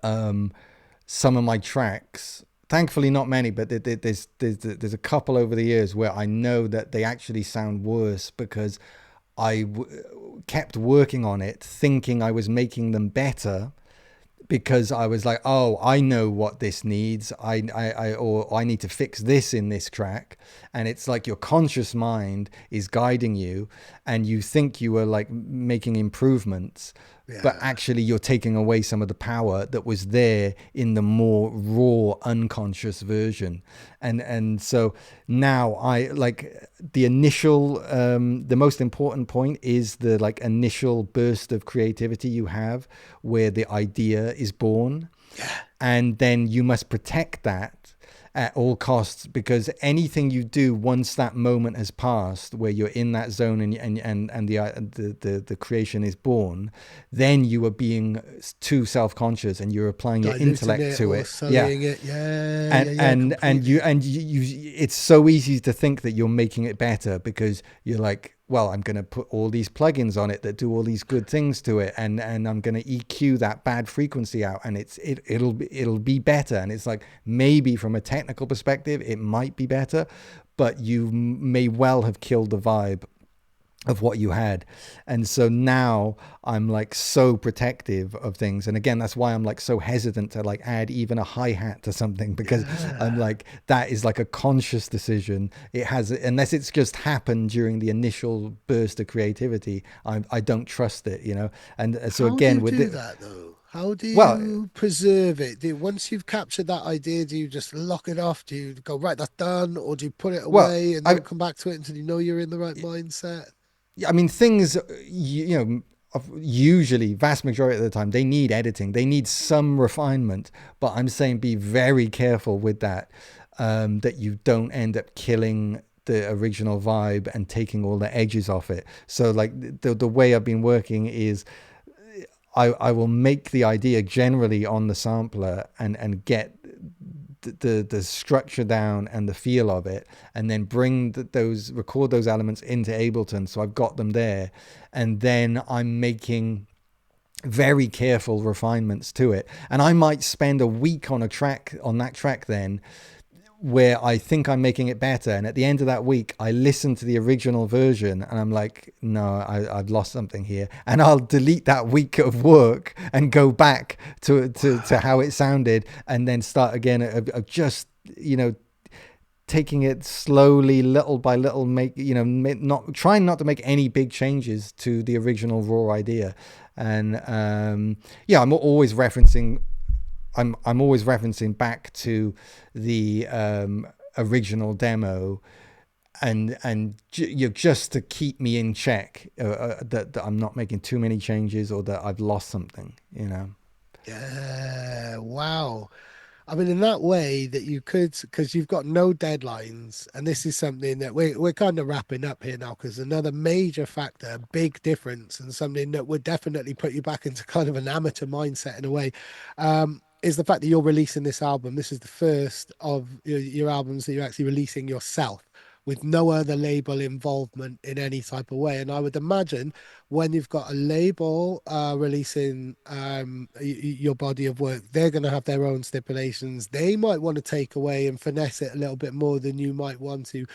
some of my tracks, thankfully not many, but there's a couple over the years where I know that they actually sound worse because kept working on it, thinking I was making them better, because I was like, oh, I know what this needs. Or I need to fix this in this track. And it's like your conscious mind is guiding you, and you think you are like making improvements, but Yeah. actually you're taking away some of the power that was there in the more raw unconscious version. And so now I like the initial the most important point is the like initial burst of creativity you have, where the idea is born, Yeah. and then you must protect that at all costs, because anything you do once that moment has passed where you're in that zone, and the creation is born, then you are being too self-conscious and you're applying your Diluting intellect it to or it. Yeah. sullying it. Yeah, and yeah, yeah, and and you completely. and it's so easy to think that you're making it better because you're like, well, I'm going to put all these plugins on it that do all these good things to it, and I'm going to EQ that bad frequency out, and it'll be better. And it's like, maybe from a technical perspective it might be better, but you may well have killed the vibe of what you had. And so now I'm like so protective of things, and again, that's why I'm like so hesitant to like add even a hi-hat to something, because I'm Yeah. like, that is like a conscious decision. It has, unless it's just happened during the initial burst of creativity, I don't trust it, you know. And so How do again you with do the, that though? How do well, you preserve it? Once you've captured that idea, do you just lock it off? Do you go, right, that's done? Or do you put it well away and I don't come back to it until you know you're in the right mindset? I mean, things, you know, usually, vast majority of the time, they need editing. They need some refinement. But I'm saying be very careful with that, that you don't end up killing the original vibe and taking all the edges off it. So, like, the way I've been working is I will make the idea generally on the sampler, and get the structure down and the feel of it, and then bring those record those elements into Ableton, so I've got them there, and then I'm making very careful refinements to it, and I might spend a week on a track, on that track, then, where I think I'm making it better, and at the end of that week I listen to the original version and I'm like, no, I've lost something here, and I'll delete that week of work and go back to how Wow. it sounded, and then start again of just, you know, taking it slowly, little by little, make, you know, not trying not to make any big changes to the original raw idea. And yeah, I'm always referencing back to the original demo, you know, just to keep me in check, that I'm not making too many changes or that I've lost something, you know. Yeah. Wow. I mean, in that way that you could, because you've got no deadlines, and this is something that we're kind of wrapping up here now, because another major factor, big difference, and something that would definitely put you back into kind of an amateur mindset in a way, is the fact that you're releasing this album. This is the first of your albums that you're actually releasing yourself, with no other label involvement in any type of way. And I would imagine when you've got a label releasing your body of work, they're going to have their own stipulations. They might want to take away and finesse it a little bit more than you might want to.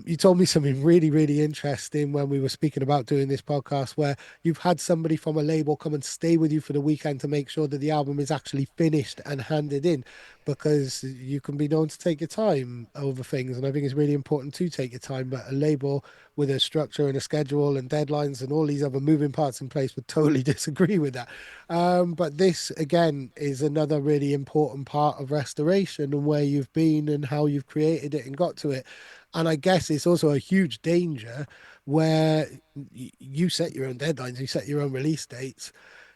You told me something really, really interesting when we were speaking about doing this podcast, where you've had somebody from a label come and stay with you for the weekend to make sure that the album is actually finished and handed in, because you can be known to take your time over things. And I think it's really important to take your time, but a label with a structure and a schedule and deadlines and all these other moving parts in place would totally disagree with that. But this, again, is another really important part of restoration and where you've been and how you've created it and got to it. And I guess it's also a huge danger where you set your own deadlines, you set your own release dates.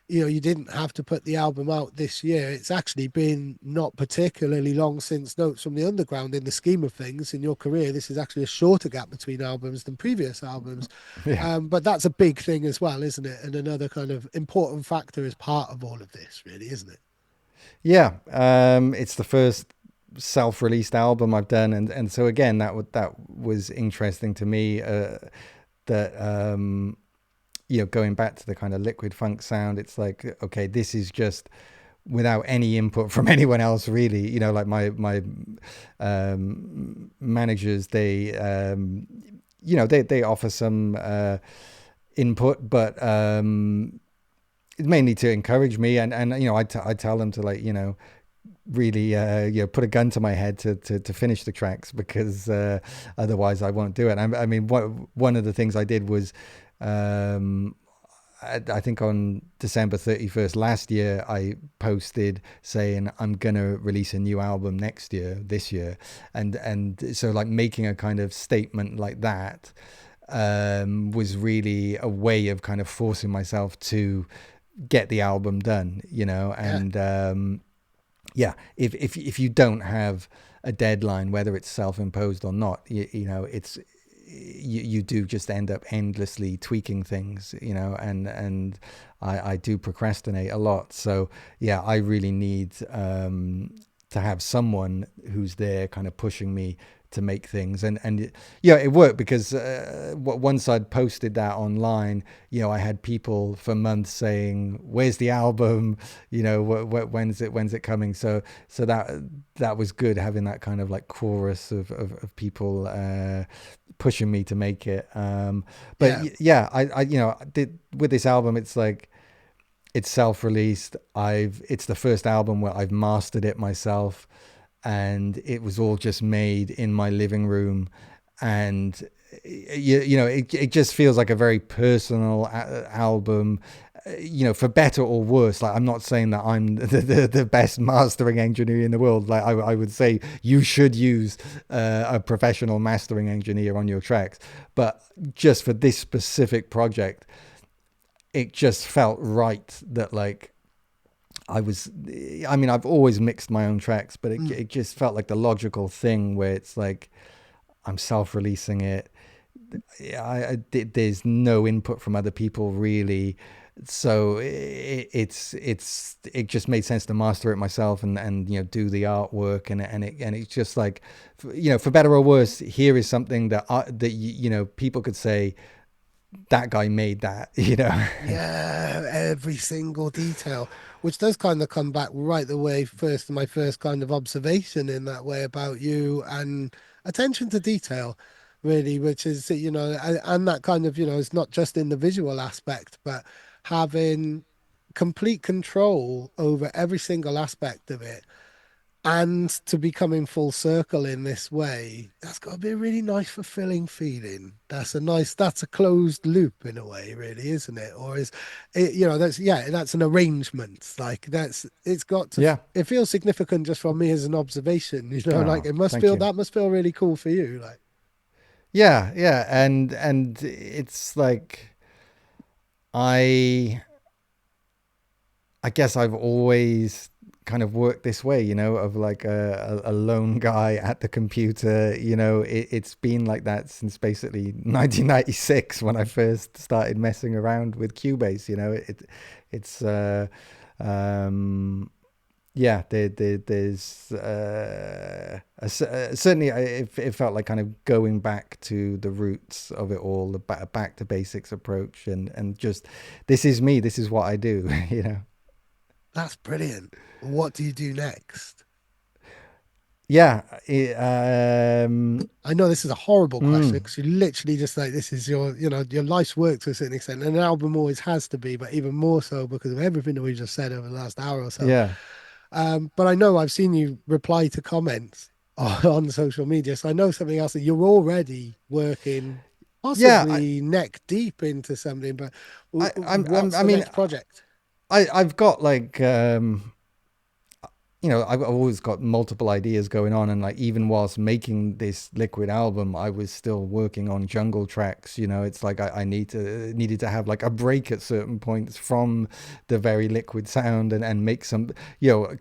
You didn't have to put the album out this year. It's actually been not particularly long since Notes from the Underground in the scheme of things in your career. This is actually a shorter gap between albums than previous albums. Yeah. But that's a big thing as well, isn't it? And another kind of important factor as part of all of this, really, isn't it? Yeah, it's the first. self-released album I've done, and so again that was interesting to me. That going back to the kind of liquid funk sound, it's like, okay, this is just without any input from anyone else, really. Like my managers, they offer some input, but mainly to encourage me, and I tell them to, like, really put a gun to my head to finish the tracks, because otherwise I won't do it. I mean, one of the things I did was, um, I think on December 31st last year, I posted saying I'm gonna release a new album next year, this year, and so, like, making a kind of statement like that was really a way of kind of forcing myself to get the album done, Yeah. and yeah, if you don't have a deadline, whether it's self-imposed or not, it's you do just end up endlessly tweaking things, and I do procrastinate a lot. So yeah, I really need to have someone who's there kind of pushing me to make things, and yeah, it worked, because once I'd posted that online, I had people for months saying, where's the album, when's it coming. So that was good, having that kind of like chorus of people pushing me to make it. But Yeah. yeah, I did with this album. It's like, it's self-released. It's the first album where I've mastered it myself, and it was all just made in my living room, and it just feels like a very personal album. For better or worse. Like, I'm not saying that I'm the best mastering engineer in the world. Like, I would say you should use a professional mastering engineer on your tracks, but just for this specific project, it just felt right that, like, I mean, I've always mixed my own tracks, but it, Mm. it just felt like the logical thing, where it's like, I'm self-releasing it. There's no input from other people, really. So it just made sense to master it myself, and do the artwork, and it's just like, for better or worse, here is something that people could say, that guy made that, Yeah, every single detail, which does kind of come back right the way first my first kind of observation in that way about you, and attention to detail, really, which is, and that kind of, it's not just in the visual aspect, but having complete control over every single aspect of it. And to be coming full circle in this way, that's got to be a really nice, fulfilling feeling. That's a closed loop in a way, really, isn't it? Or is it, that's an arrangement. Like, it's got to, Yeah. it feels significant just from me as an observation, like Oh, thank you. that must feel really cool for you. Like, Yeah, yeah, and it's like, I I guess I've always kind of worked this way, of like a lone guy at the computer. It's been like that since basically 1996, when I first started messing around with Cubase. It's um, yeah, there's certainly, it felt like kind of going back to the roots of it all, the back to basics approach, and just, this is me, this is what I do. that's brilliant. What do you do next? Yeah. I know this is a horrible question Mm, because you literally just like, this is your life's work to a certain extent, and an album always has to be, but even more so because of everything that we just said over the last hour or so. yeah. But I know I've seen you reply to comments on social media, so I know something else that you're already working, Yeah. possibly neck deep into something. But I'm what's I the mean, next project? I've got, like, I've always got multiple ideas going on, and, like, even whilst making this liquid album, I was still working on jungle tracks. It's like, I needed to have, like, a break at certain points from the very liquid sound, and make some,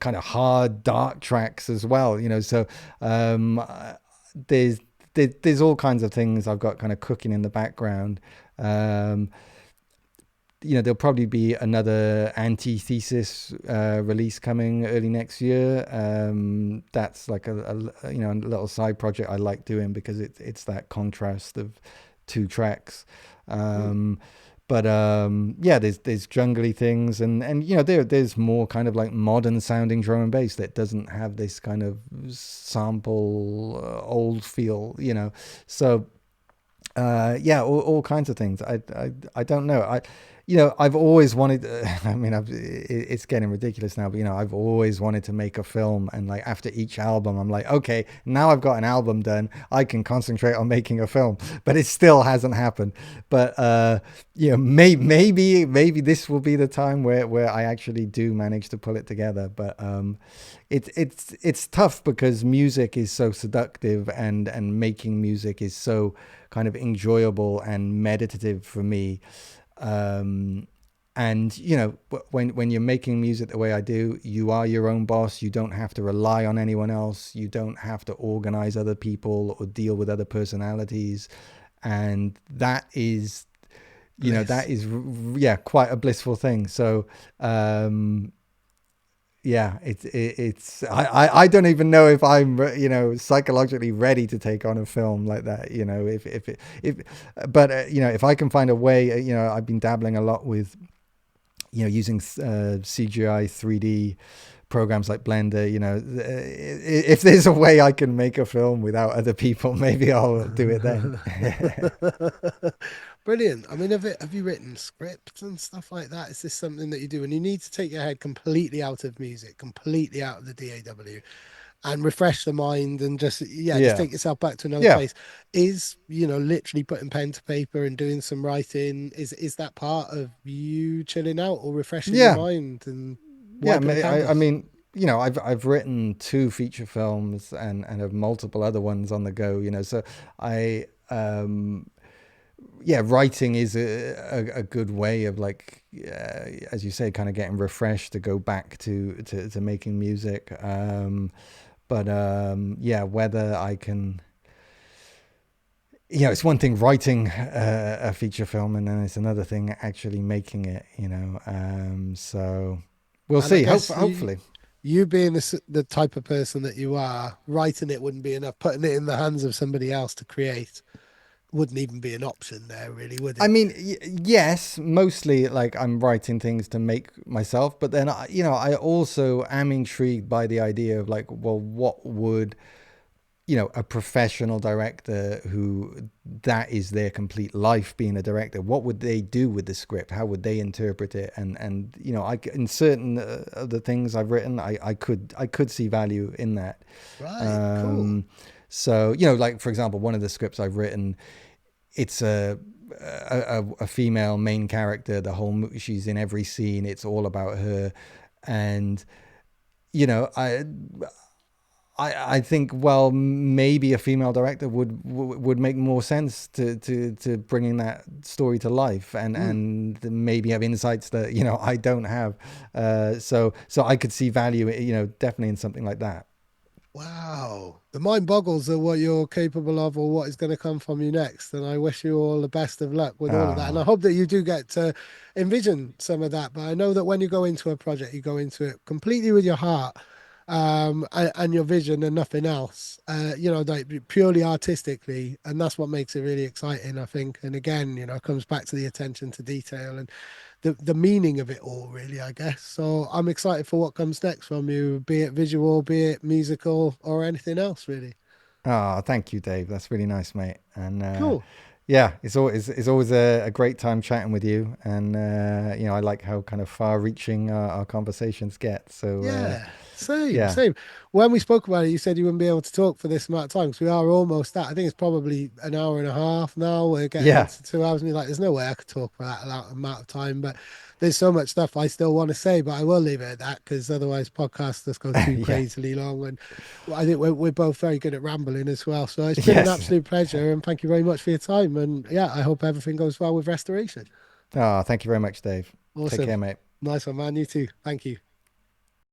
kind of hard, dark tracks as well. So um, there's there's all kinds of things I've got kind of cooking in the background. Um, there'll probably be another antithesis release coming early next year. That's like a little side project I like doing because it's that contrast of two tracks. Hmm. Um, but yeah, there's jungly things, and there's more kind of like modern sounding drum and bass that doesn't have this kind of sample old feel. So yeah, all kinds of things. I don't know. I've always wanted. I mean, it's getting ridiculous now, but I've always wanted to make a film, and like after each album, I'm like, okay, now I've got an album done, I can concentrate on making a film. But it still hasn't happened. But maybe this will be the time where I actually do manage to pull it together. But it's tough because music is so seductive, and making music is so kind of enjoyable and meditative for me. um and when you're making music the way I do, you are your own boss. You don't have to rely on anyone else. You don't have to organize other people or deal with other personalities. And that is Bliss. yeah, quite a blissful thing. So yeah, it's I don't even know if I'm psychologically ready to take on a film like that. If but if I can find a way. I've been dabbling a lot with using CGI 3D programs like Blender. If there's a way I can make a film without other people, maybe I'll do it then. Brilliant. I mean, have you written scripts and stuff like that? Is this something that you do? And you need to take your head completely out of music, completely out of the DAW, and refresh the mind, and just, yeah, just Yeah, take yourself back to another yeah, place. Is, literally putting pen to paper and doing some writing, is that part of you chilling out or refreshing your yeah. mind and Yeah, wiping the I canvas? mean, I've written two feature films and have multiple other ones on the go. So I yeah, writing is a good way of like, as you say, kind of getting refreshed to go back to making music. But yeah, whether I can. It's one thing writing a feature film, and then it's another thing actually making it. So we'll And I see. guess Hopefully. you being the type of person that you are, writing it wouldn't be enough. Putting it in the hands of somebody else to create wouldn't even be an option there, really, would I it? mean, yes, mostly like I'm writing things to make myself, but then I also am intrigued by the idea of like, well, what would a professional director who that is their complete life being a director, what would they do with the script? How would they interpret it? And in certain of the things I've written, I could see value in that. Right. Cool. Um, so like for example, one of the scripts I've written, it's a female main character. She's in every scene. It's all about her, and you know, I think, well, maybe a female director would make more sense to bringing that story to life, and Hmm. and maybe have insights that I don't have. So I could see value, definitely in something like that. Wow. The mind boggles at what you're capable of or what is going to come from you next. And I wish you all the best of luck with all of that. And I Ah, hope that you do get to envision some of that. But I know that when you go into a project, you go into it completely with your heart, and your vision and nothing else, like purely artistically. And that's what makes it really exciting, I think. And again, it comes back to the attention to detail and the meaning of it all, really, I guess. So I'm excited for what comes next from you, be it visual, be it musical, or anything else, really. thank you, Dave. That's really nice, mate. And Cool. yeah, it's always a great time chatting with you. And I like how kind of far-reaching our conversations get. So Yeah, same, yeah, same. When we spoke about it, you said you wouldn't be able to talk for this amount of time because we are almost at, I think it's probably an hour and a half now. We're getting on yeah, to 2 hours, and you're like, there's no way I could talk for that amount of time. But there's so much stuff I still want to say, but I will leave it at that because otherwise podcasts just go too yeah. crazily long. And I think we're both very good at rambling as well. So it's been an Yes. absolute pleasure, and thank you very much for your time. And yeah, I hope everything goes well with restoration. Thank you very much, Dave. Take Awesome. care, mate. Nice one, man. You too. Thank you.